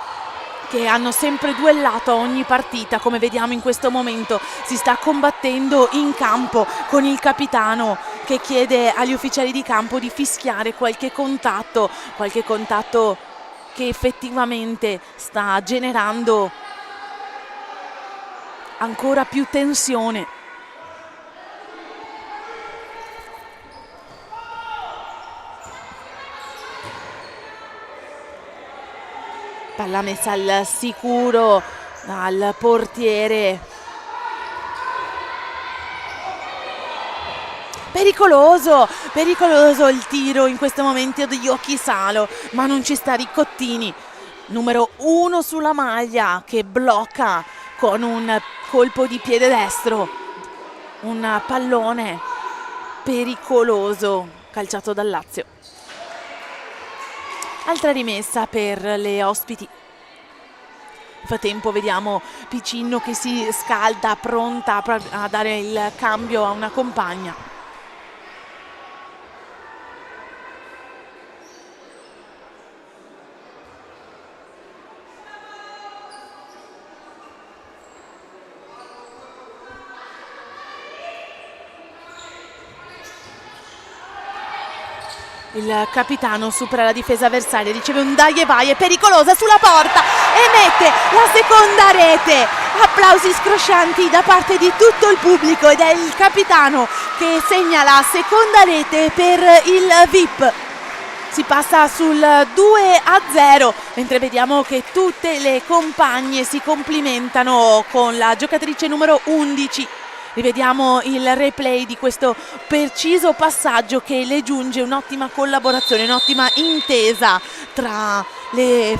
che hanno sempre duellato a ogni partita. Come vediamo in questo momento si sta combattendo in campo con il capitano che chiede agli ufficiali di campo di fischiare qualche contatto che effettivamente sta generando ancora più tensione. Palla messa al sicuro dal portiere. Pericoloso il tiro in questo momento di Yokisalo, ma non ci sta Ricottini, numero 1 sulla maglia, che blocca con un colpo di piede destro un pallone pericoloso calciato dal Lazio. Altra rimessa per le ospiti. Nel frattempo vediamo Piccino che si scalda, pronta a dare il cambio a una compagna. Il capitano supera la difesa avversaria, riceve un dai e vai, è pericolosa sulla porta e mette la seconda rete. Applausi scroscianti da parte di tutto il pubblico ed è il capitano che segna la seconda rete per il VIP. Si passa sul 2-0, mentre vediamo che tutte le compagne si complimentano con la giocatrice numero 11. Rivediamo il replay di questo preciso passaggio che le giunge un'ottima collaborazione, un'ottima intesa tra le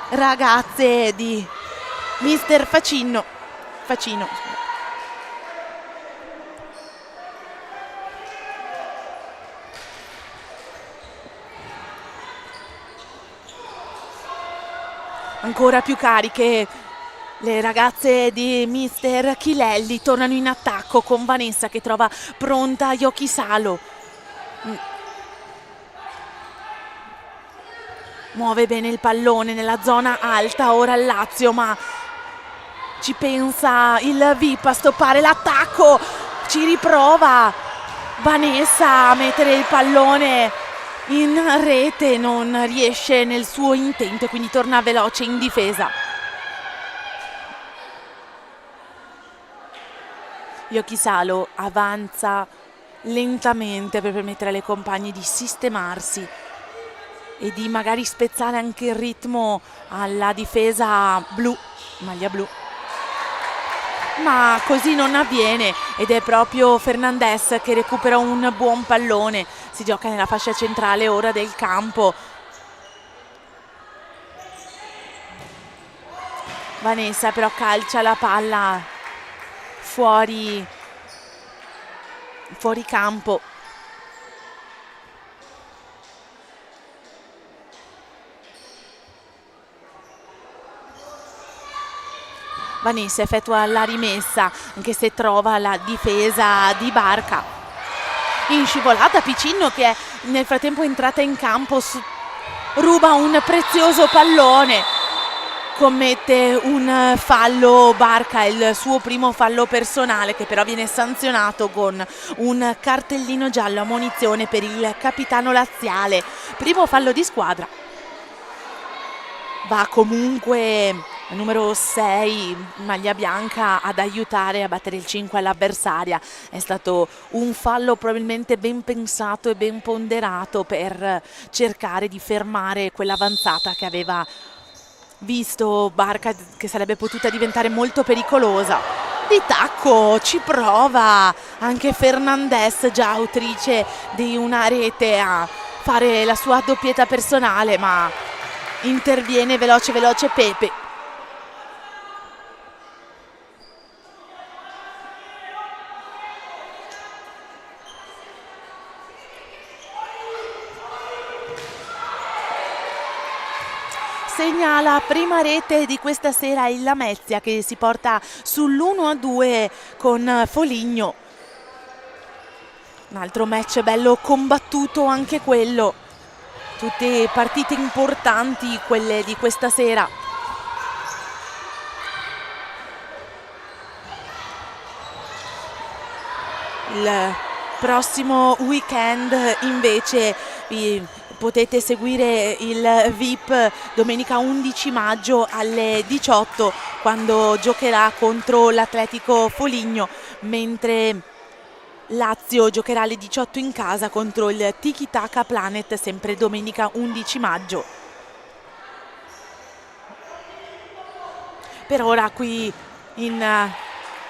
ragazze di Mister Facino. Ancora più cariche le ragazze di Mister Chilelli, tornano in attacco con Vanessa che trova pronta Yokisalo. Muove bene il pallone nella zona alta, ora il Lazio, ma ci pensa il VIP a stoppare l'attacco, ci riprova Vanessa a mettere il pallone in rete, non riesce nel suo intento e quindi torna veloce in difesa. Yokisalo avanza lentamente per permettere alle compagne di sistemarsi e di magari spezzare anche il ritmo alla difesa blu, maglia blu. Ma così non avviene ed è proprio Fernandez che recupera un buon pallone. Si gioca nella fascia centrale ora del campo. Vanessa però calcia la palla fuori campo. Vanessa effettua la rimessa, anche se trova la difesa di Barca. In scivolata Piccino, che è nel frattempo entrata in campo, ruba un prezioso pallone. Commette un fallo Barca, il suo primo fallo personale, che però viene sanzionato con un cartellino giallo, ammonizione per il capitano laziale. Primo fallo di squadra. Va comunque numero 6, maglia bianca, ad aiutare a battere il 5 all'avversaria. È stato un fallo probabilmente ben pensato e ben ponderato per cercare di fermare quell'avanzata che aveva visto Barca, che sarebbe potuta diventare molto pericolosa. Di tacco ci prova anche Fernandez, già autrice di una rete, a fare la sua doppietta personale, ma interviene veloce veloce Pepe. Segna la prima rete di questa sera il Lamezia, che si porta sull'1-2 con Foligno. Un altro match bello combattuto anche quello. Tutte partite importanti quelle di questa sera. Il prossimo weekend invece potete seguire il VIP domenica 11 maggio alle 18, quando giocherà contro l'Atletico Foligno, mentre Lazio giocherà alle 18 in casa contro il Tiki Taka Planet, sempre domenica 11 maggio. Per ora qui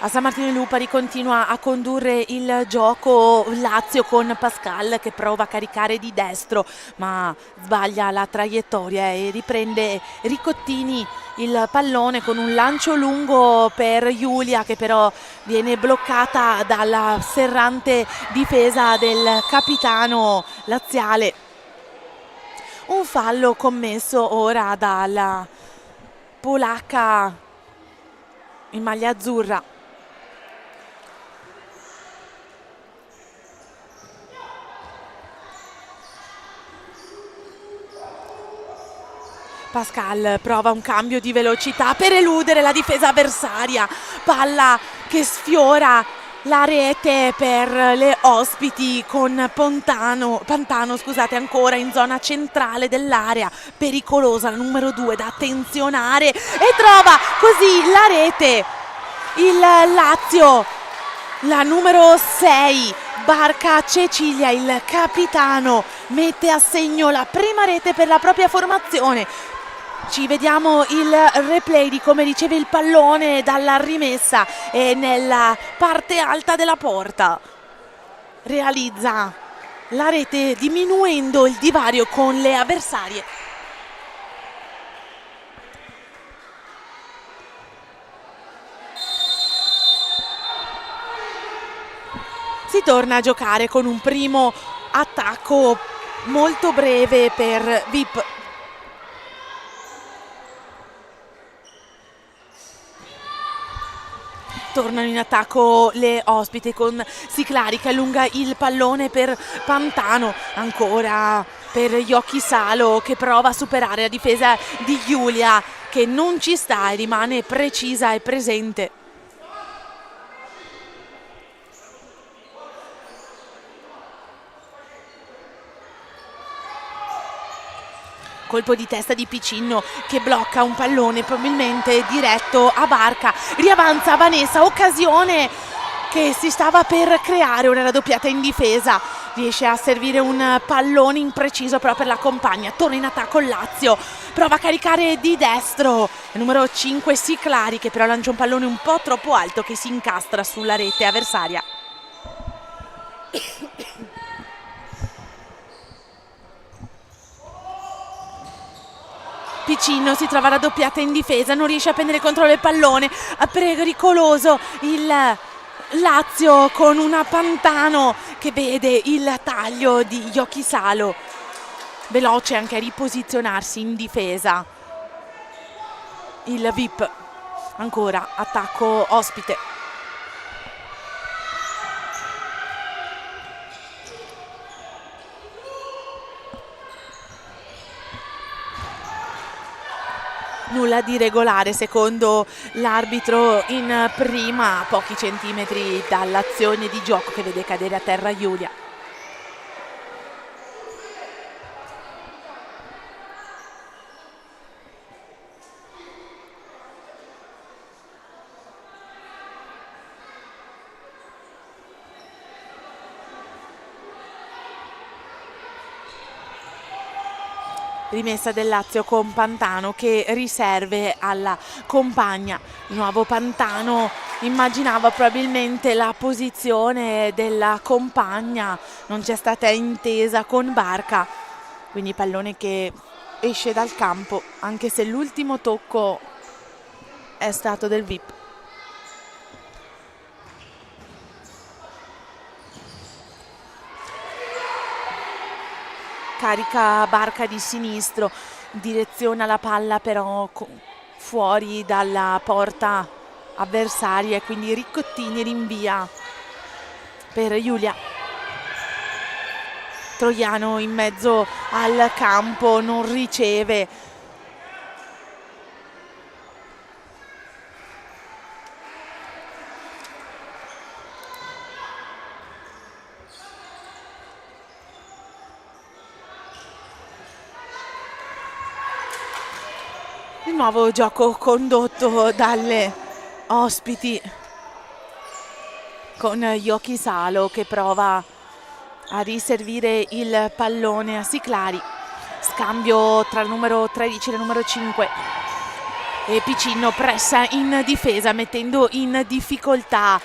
a San Martino di Lupari continua a condurre il gioco Lazio, con Pascal che prova a caricare di destro ma sbaglia la traiettoria e riprende Ricottini il pallone con un lancio lungo per Giulia, che però viene bloccata dalla serrante difesa del capitano laziale. Un fallo commesso ora dalla polacca in maglia azzurra. Pascal prova un cambio di velocità per eludere la difesa avversaria. Palla che sfiora la rete per le ospiti, con Pantano, ancora in zona centrale dell'area, pericolosa, la numero 2 da attenzionare, e trova così la rete il Lazio. La numero 6, Barca Cecilia, il capitano, mette a segno la prima rete per la propria formazione. Ci vediamo il replay di come riceve il pallone dalla rimessa e nella parte alta della porta realizza la rete, diminuendo il divario con le avversarie. Si torna a giocare con un primo attacco molto breve per VIP. Tornano in attacco le ospiti con Siclari che allunga il pallone per Pantano, ancora per Yoki Salo che prova a superare la difesa di Giulia, che non ci sta e rimane precisa e presente. Colpo di testa di Piccino che blocca un pallone probabilmente diretto a Barca. Riavanza Vanessa, occasione che si stava per creare, una raddoppiata in difesa. Riesce a servire un pallone impreciso però per la compagna. Torna in attacco il Lazio, prova a caricare di destro. Il numero 5 Siclari, che però lancia un pallone un po' troppo alto che si incastra sulla rete avversaria. Piccino si trova raddoppiata in difesa, non riesce a prendere controllo del pallone, pericoloso il Lazio con una Pantano che vede il taglio di Yoki Salo, veloce anche a riposizionarsi in difesa. Il VIP, ancora attacco ospite. Nulla di regolare secondo l'arbitro in prima, a pochi centimetri dall'azione di gioco che vede cadere a terra Giulia. Rimessa del Lazio con Pantano che riserve alla compagna. Di nuovo Pantano immaginava probabilmente la posizione della compagna, non c'è stata intesa con Barca, quindi pallone che esce dal campo, anche se l'ultimo tocco è stato del VIP. Carica Barca di sinistro, direziona la palla però fuori dalla porta avversaria e quindi Ricottini rinvia per Giulia. Troiano in mezzo al campo, non riceve. Di nuovo gioco condotto dalle ospiti con Yoki Salo che prova a riservire il pallone a Siclari. Scambio tra il numero 13 e il numero 5 e Piccinno pressa in difesa mettendo in difficoltà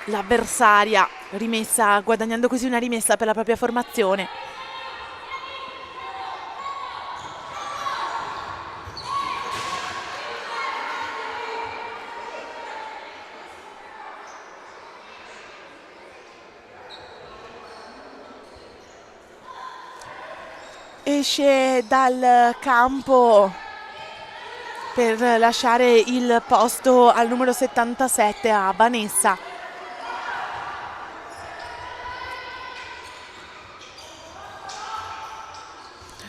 l'avversaria, rimessa, guadagnando così una rimessa per la propria formazione. Esce dal campo per lasciare il posto al numero 77 a Vanessa.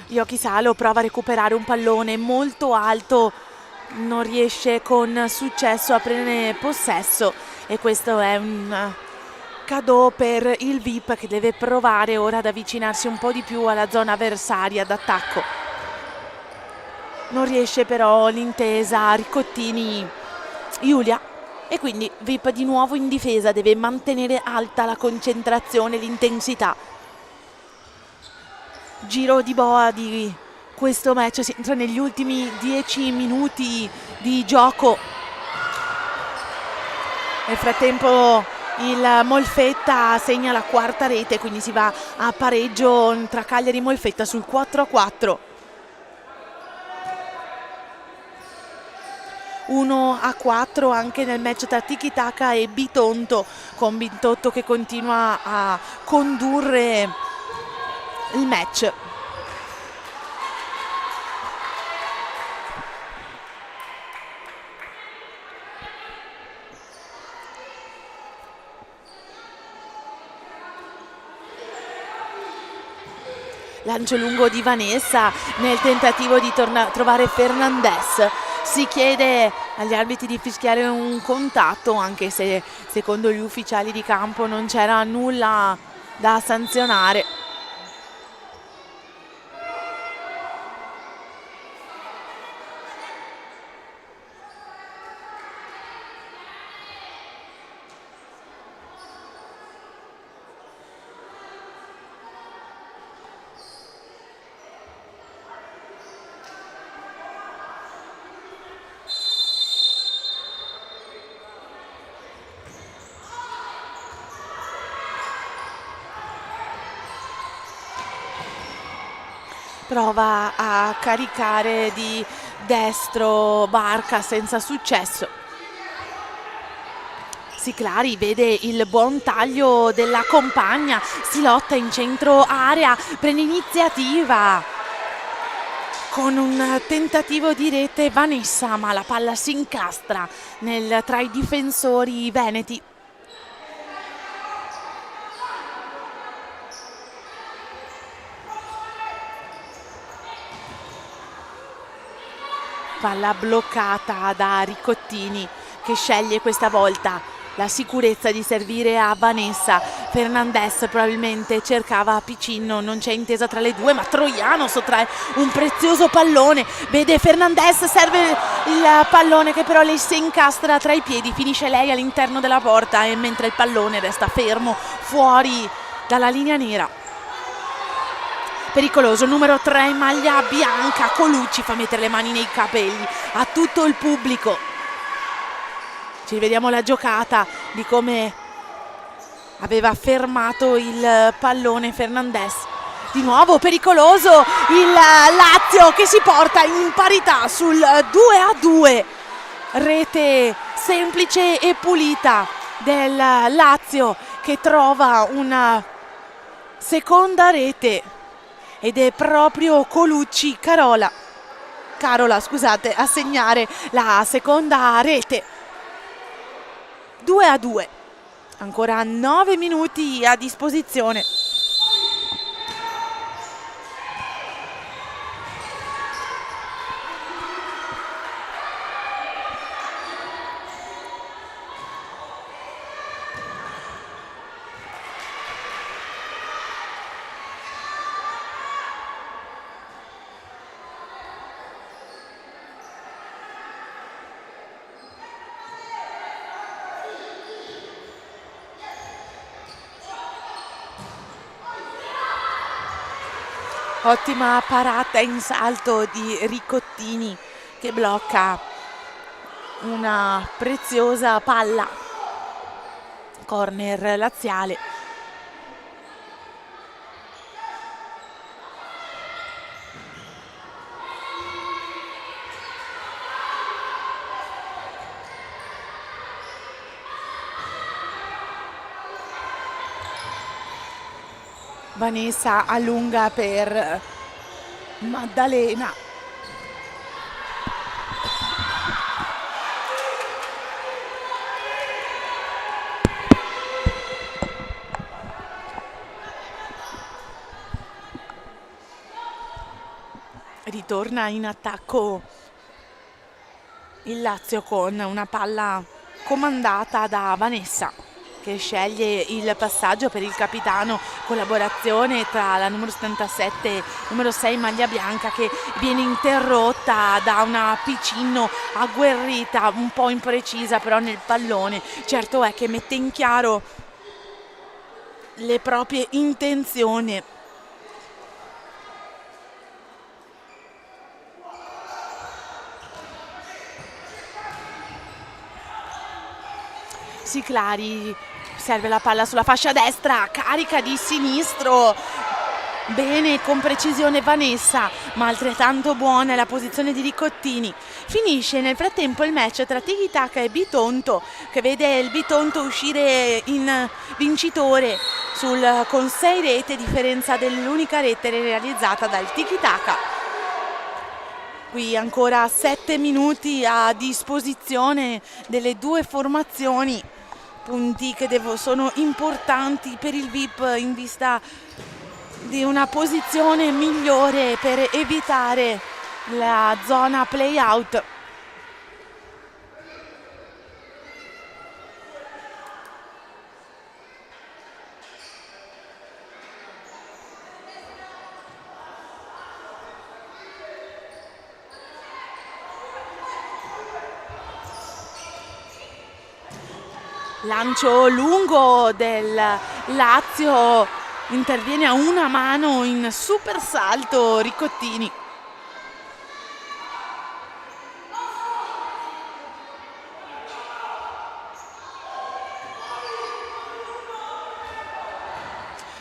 Yoki Salo prova a recuperare un pallone molto alto, non riesce con successo a prendere possesso e questo è un cadeau per il VIP che deve provare ora ad avvicinarsi un po' di più alla zona avversaria d'attacco. Non riesce però l'intesa Ricottini Giulia e quindi VIP di nuovo in difesa, deve mantenere alta la concentrazione, l'intensità. Giro di boa di questo match, si entra negli ultimi 10 minuti di gioco. Nel frattempo il Molfetta segna la quarta rete, quindi si va a pareggio tra Cagliari e Molfetta sul 4-4. 1-4 anche nel match tra Tiki Taka e Bitonto, con Bitonto che continua a condurre il match. Lancio lungo di Vanessa nel tentativo di trovare Fernandez. Si chiede agli arbitri di fischiare un contatto, anche se secondo gli ufficiali di campo non c'era nulla da sanzionare. Prova a caricare di destro Barca senza successo. Siclari vede il buon taglio della compagna, si lotta in centro area, prende iniziativa con un tentativo di rete Vanessa, ma la palla si incastra tra i difensori veneti. Palla bloccata da Ricottini che sceglie questa volta la sicurezza di servire a Vanessa. Fernandez probabilmente cercava Piccinno, non c'è intesa tra le due, ma Troiano sottrae un prezioso pallone. Vede Fernandez, serve il pallone che però le si incastra tra i piedi, finisce lei all'interno della porta e mentre il pallone resta fermo fuori dalla linea nera. Pericoloso, numero 3 in maglia bianca, Colucci fa mettere le mani nei capelli a tutto il pubblico. Ci rivediamo la giocata di come aveva fermato il pallone Fernandez. Di nuovo pericoloso il Lazio che si porta in parità sul 2-2. Rete semplice e pulita del Lazio che trova una seconda rete ed è proprio Colucci Carola, a segnare la seconda rete. 2-2. Ancora 9 minuti a disposizione. Ottima parata in salto di Ricottini che blocca una preziosa palla. Corner laziale. Vanessa allunga per Maddalena. Ritorna in attacco il Lazio con una palla comandata da Vanessa, che sceglie il passaggio per il capitano, collaborazione tra la numero 77 e numero 6 maglia bianca, che viene interrotta da una Piccino agguerrita, un po' imprecisa però nel pallone. Certo è che mette in chiaro le proprie intenzioni. Siclari serve la palla sulla fascia destra, carica di sinistro, bene con precisione Vanessa, ma altrettanto buona è la posizione di Ricottini. Finisce nel frattempo il match tra Tiki Taka e Bitonto, che vede il Bitonto uscire in vincitore con 6 reti, differenza dell'unica rete realizzata dal Tiki Taka. Qui ancora 7 minuti a disposizione delle due formazioni, punti che sono importanti per il VIP in vista di una posizione migliore per evitare la zona play-out. Lancio lungo del Lazio, interviene a una mano in super salto Ricottini.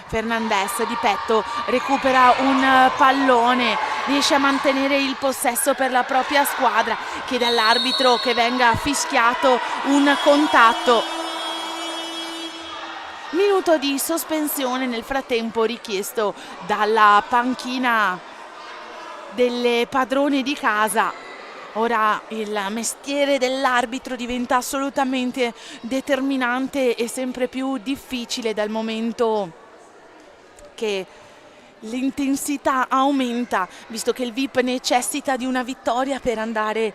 Fernandez di petto recupera un pallone, riesce a mantenere il possesso per la propria squadra, chiede all'arbitro che venga fischiato un contatto. Minuto di sospensione nel frattempo richiesto dalla panchina delle padrone di casa. Ora il mestiere dell'arbitro diventa assolutamente determinante e sempre più difficile, dal momento che l'intensità aumenta, visto che il VIP necessita di una vittoria per andare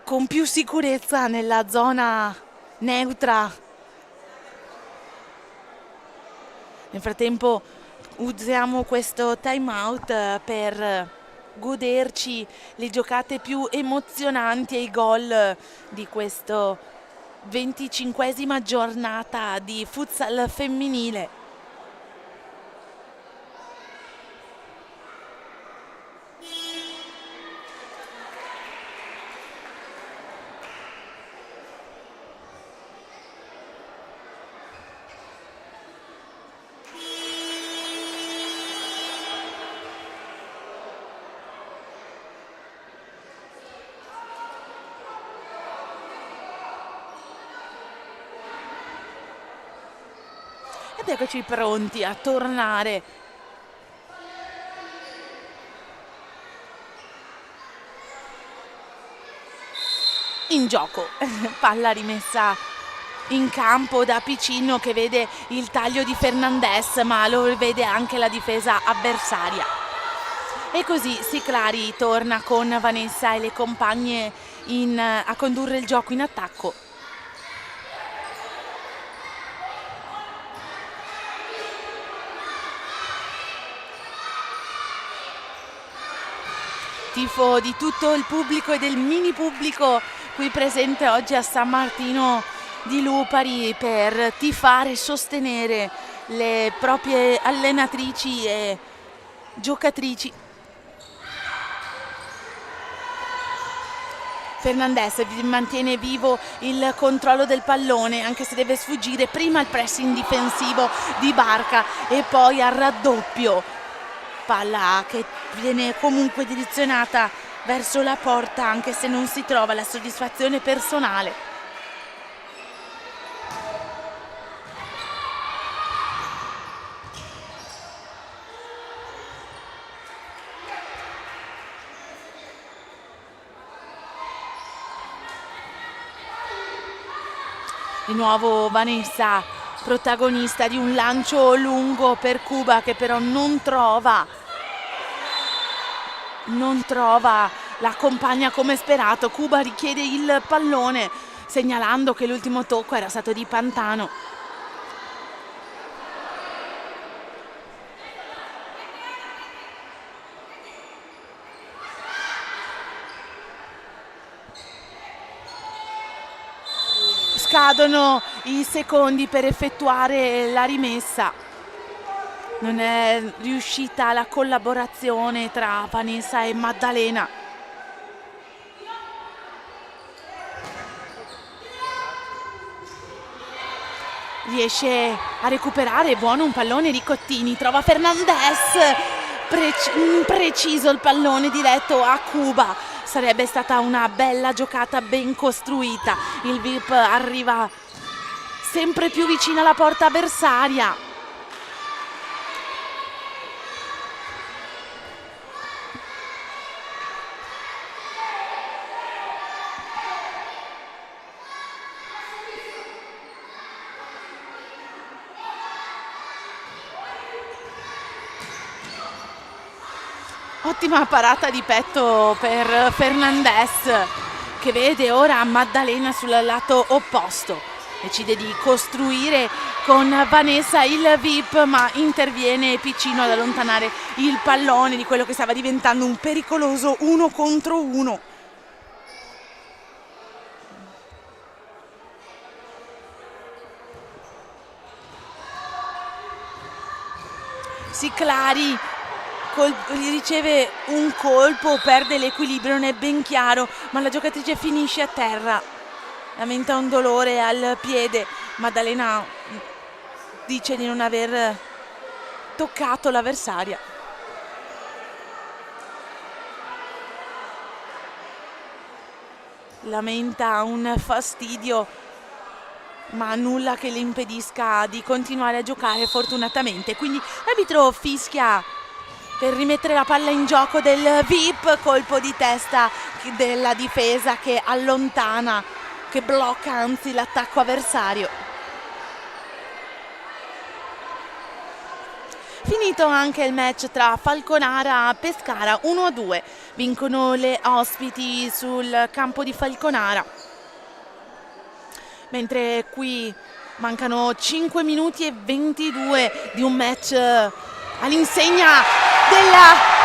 con più sicurezza nella zona neutra. Nel frattempo usiamo questo time out per goderci le giocate più emozionanti e i gol di questo 25esima giornata di futsal femminile. Ed eccoci pronti a tornare in gioco. Palla rimessa in campo da Piccinno, che vede il taglio di Fernandez, ma lo vede anche la difesa avversaria. E così Siclari torna con Vanessa e le compagne a condurre il gioco in attacco. Tifo di tutto il pubblico e del mini pubblico qui presente oggi a San Martino di Lupari per tifare e sostenere le proprie allenatrici e giocatrici. Fernandez mantiene vivo il controllo del pallone, anche se deve sfuggire prima il pressing difensivo di Barca e poi al raddoppio. Palla che viene comunque direzionata verso la porta, anche se non si trova la soddisfazione personale. Di nuovo Vanessa, protagonista di un lancio lungo per Cuba, che però non trova la compagna come sperato. Cuba richiede il pallone, segnalando che l'ultimo tocco era stato di Pantano. Scadono i secondi per effettuare la rimessa. Non è riuscita la collaborazione tra Vanessa e Maddalena. Riesce a recuperare, buono un pallone Ricottini, trova Fernandez, preciso il pallone diretto a Cuba. Sarebbe stata una bella giocata ben costruita. Il VIP arriva sempre più vicino alla porta avversaria. Ottima parata di petto per Fernandez, che vede ora Maddalena sul lato opposto. Decide di costruire con Vanessa il VIP, ma interviene Piccinno ad allontanare il pallone di quello che stava diventando un pericoloso 1 contro 1. Siclari gli riceve un colpo, perde l'equilibrio, non è ben chiaro, ma la giocatrice finisce a terra, lamenta un dolore al piede. Maddalena dice di non aver toccato l'avversaria. Lamenta un fastidio, ma nulla che le impedisca di continuare a giocare, fortunatamente. Quindi l'arbitro fischia per rimettere la palla in gioco del VIP, colpo di testa della difesa che allontana, che blocca anzi l'attacco avversario. Finito anche il match tra Falconara e Pescara, 1-2, vincono le ospiti sul campo di Falconara. Mentre qui mancano 5 minuti e 22 di un match all'insegna del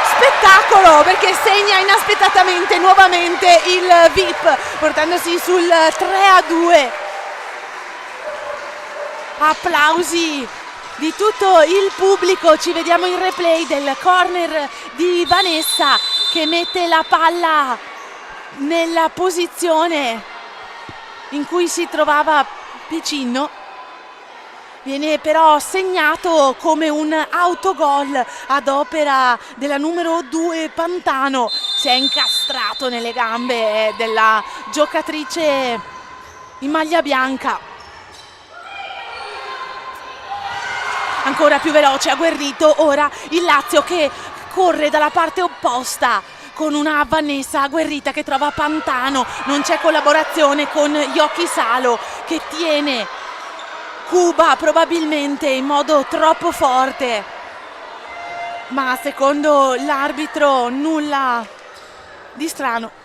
spettacolo, perché segna inaspettatamente nuovamente il VIP, portandosi sul 3-2. Applausi di tutto il pubblico. Ci vediamo il replay del corner di Vanessa, che mette la palla nella posizione in cui si trovava Piccinno. Viene però segnato come un autogol ad opera della numero 2 Pantano. Si è incastrato nelle gambe della giocatrice in maglia bianca. ancora più veloce, agguerrito. Ora il Lazio che corre dalla parte opposta con una Vanessa agguerrita che trova Pantano. Non c'è collaborazione con Yoki Salo che tiene Cuba probabilmente in modo troppo forte, ma secondo l'arbitro nulla di strano.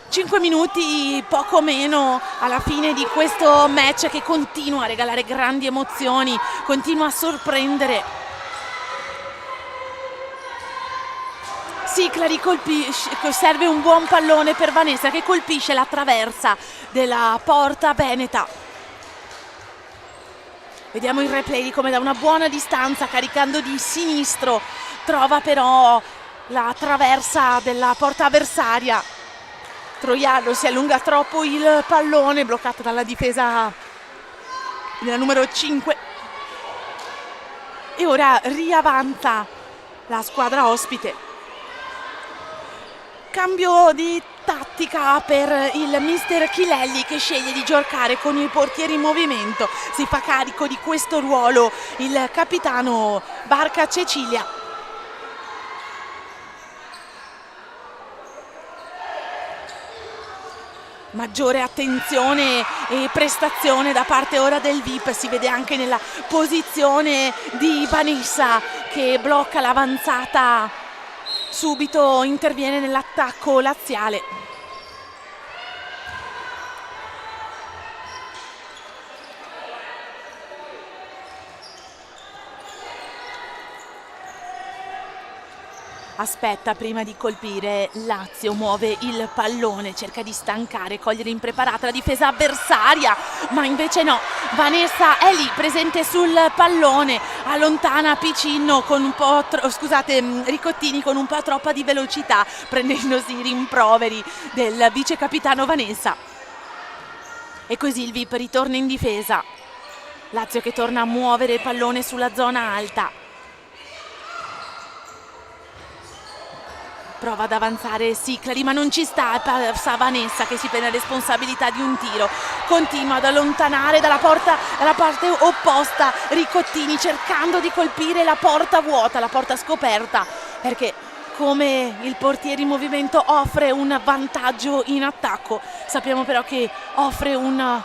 5 minuti, poco meno, alla fine di questo match che continua a regalare grandi emozioni, continua a sorprendere. Siclari colpisce, serve un buon pallone per Vanessa che colpisce la traversa della porta veneta. Vediamo il replay di come da una buona distanza, caricando di sinistro, trova però la traversa della porta avversaria. Troiano si allunga troppo il pallone, bloccato dalla difesa della numero 5. E ora riavanza la squadra ospite. Cambio di tattica per il mister Chilelli che sceglie di giocare con il portiere in movimento. Si fa carico di questo ruolo il capitano Barca Cecilia. Maggiore attenzione e prestazione da parte ora del VIP, si vede anche nella posizione di Vanessa che blocca l'avanzata, subito interviene nell'attacco laziale. Aspetta prima di colpire, Lazio muove il pallone, cerca di stancare, cogliere impreparata la difesa avversaria, ma invece no, Vanessa è lì presente sul pallone, allontana Piccino con un po' Ricottini con un po' troppa di velocità, prendendosi i rimproveri del vice capitano Vanessa. E così il VIP ritorna in difesa, Lazio che torna a muovere il pallone sulla zona alta. Prova ad avanzare Siclari, ma non ci sta Vanessa che si prende la responsabilità di un tiro. Continua ad allontanare dalla parte opposta Ricottini, cercando di colpire la porta vuota, la porta scoperta, perché come il portiere in movimento offre un vantaggio in attacco, sappiamo però che offre un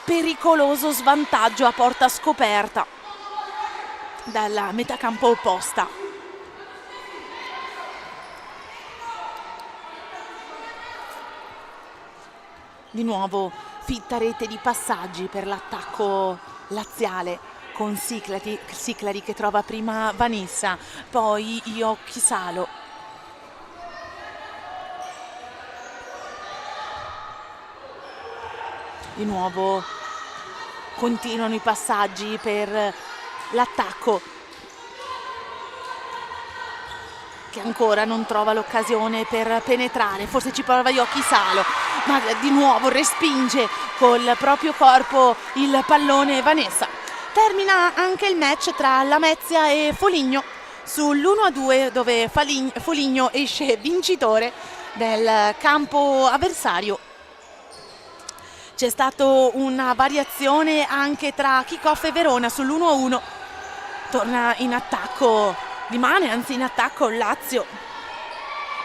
pericoloso svantaggio a porta scoperta dalla metacampo opposta. Di nuovo fitta rete di passaggi per l'attacco laziale con Siclari che trova prima Vanessa, poi Yoki Salo. Di nuovo continuano i passaggi per l'attacco che ancora non trova l'occasione per penetrare, forse ci prova Yoki Salo, ma di nuovo respinge col proprio corpo il pallone Vanessa. Termina anche il match tra Lamezia e Foligno sull'1-2 dove Foligno esce vincitore del campo avversario. C'è stata una variazione anche tra Kickoff e Verona sull'1-1, torna in attacco. Rimane anzi in attacco il Lazio,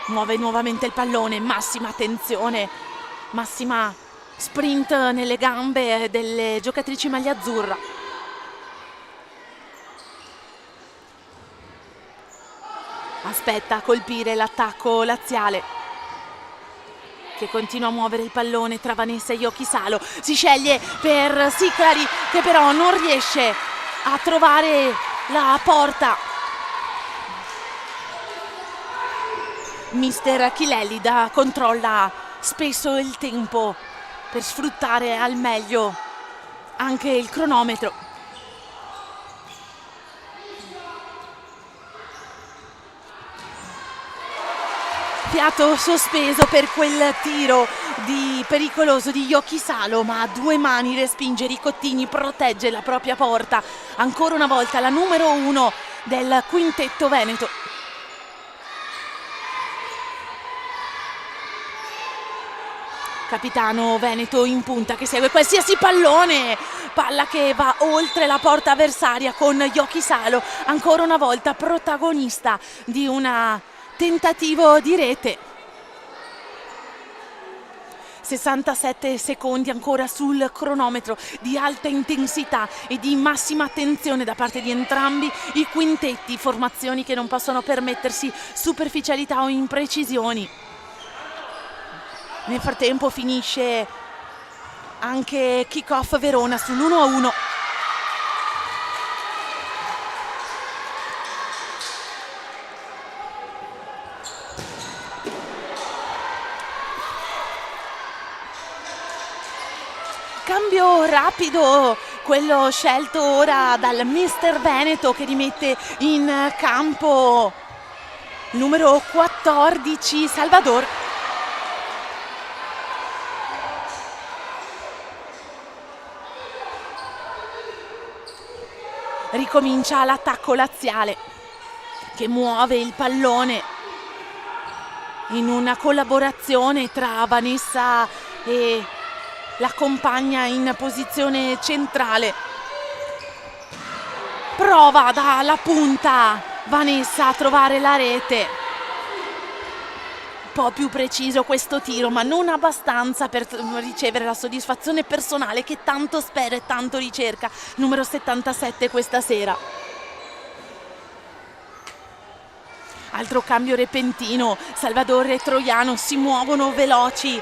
muove nuovamente il pallone, massima attenzione, massima sprint nelle gambe delle giocatrici maglia azzurra. Aspetta a colpire l'attacco laziale che continua a muovere il pallone tra Vanessa e Yoki Salo, si sceglie per Siclari che però non riesce a trovare la porta. Mister Chilelli controlla spesso il tempo per sfruttare al meglio anche il cronometro. Fiato sospeso per quel tiro pericoloso di Yoki Salo, ma a due mani respinge Ricottini, protegge la propria porta. Ancora una volta la numero 1 del quintetto veneto. Capitano Veneto in punta che segue qualsiasi pallone, palla che va oltre la porta avversaria con Yoki Salo, ancora una volta protagonista di un tentativo di rete. 67 secondi ancora sul cronometro di alta intensità e di massima attenzione da parte di entrambi i quintetti, formazioni che non possono permettersi superficialità o imprecisioni. Nel frattempo finisce anche kick-off Verona sull'1-1. Cambio rapido, quello scelto ora dal mister Veneto, che rimette in campo numero 14 Salvador. Ricomincia l'attacco laziale che muove il pallone in una collaborazione tra Vanessa e la compagna in posizione centrale. Prova dalla punta Vanessa a trovare la rete. Un po' più preciso questo tiro, ma non abbastanza per ricevere la soddisfazione personale che tanto spera e tanto ricerca numero 77 questa sera. Altro cambio repentino, Salvador e Troiano si muovono veloci,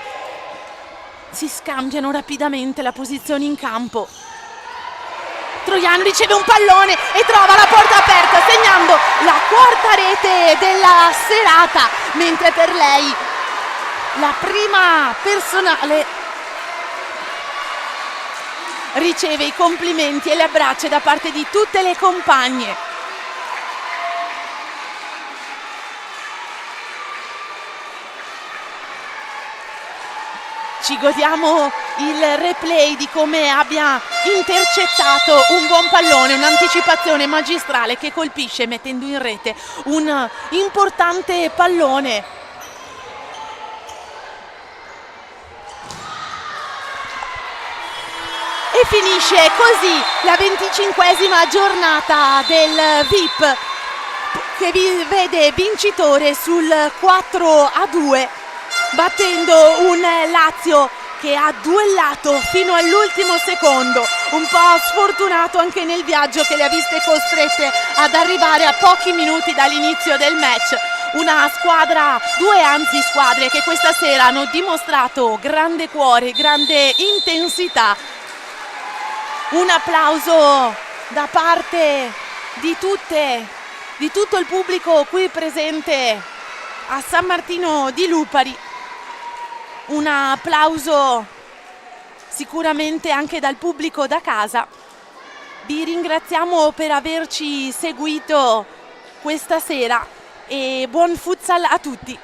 si scambiano rapidamente la posizione in campo. Troiano riceve un pallone e trova la porta aperta, segnando la quarta rete della serata, mentre per lei la prima personale. Riceve i complimenti e le abbraccia da parte di tutte le compagne. Ci godiamo il replay di come abbia intercettato un buon pallone, un'anticipazione magistrale che colpisce mettendo in rete un importante pallone. E finisce così la 25esima giornata del VIP, che vi vede vincitore sul 4-2, battendo un Lazio che ha duellato fino all'ultimo secondo, un po' sfortunato anche nel viaggio che le ha viste costrette ad arrivare a pochi minuti dall'inizio del match. Una squadra, due anzi squadre che questa sera hanno dimostrato grande cuore, grande intensità. Un applauso da parte di tutto il pubblico qui presente a San Martino di Lupari. Un applauso sicuramente anche dal pubblico da casa. Vi ringraziamo per averci seguito questa sera e buon futsal a tutti.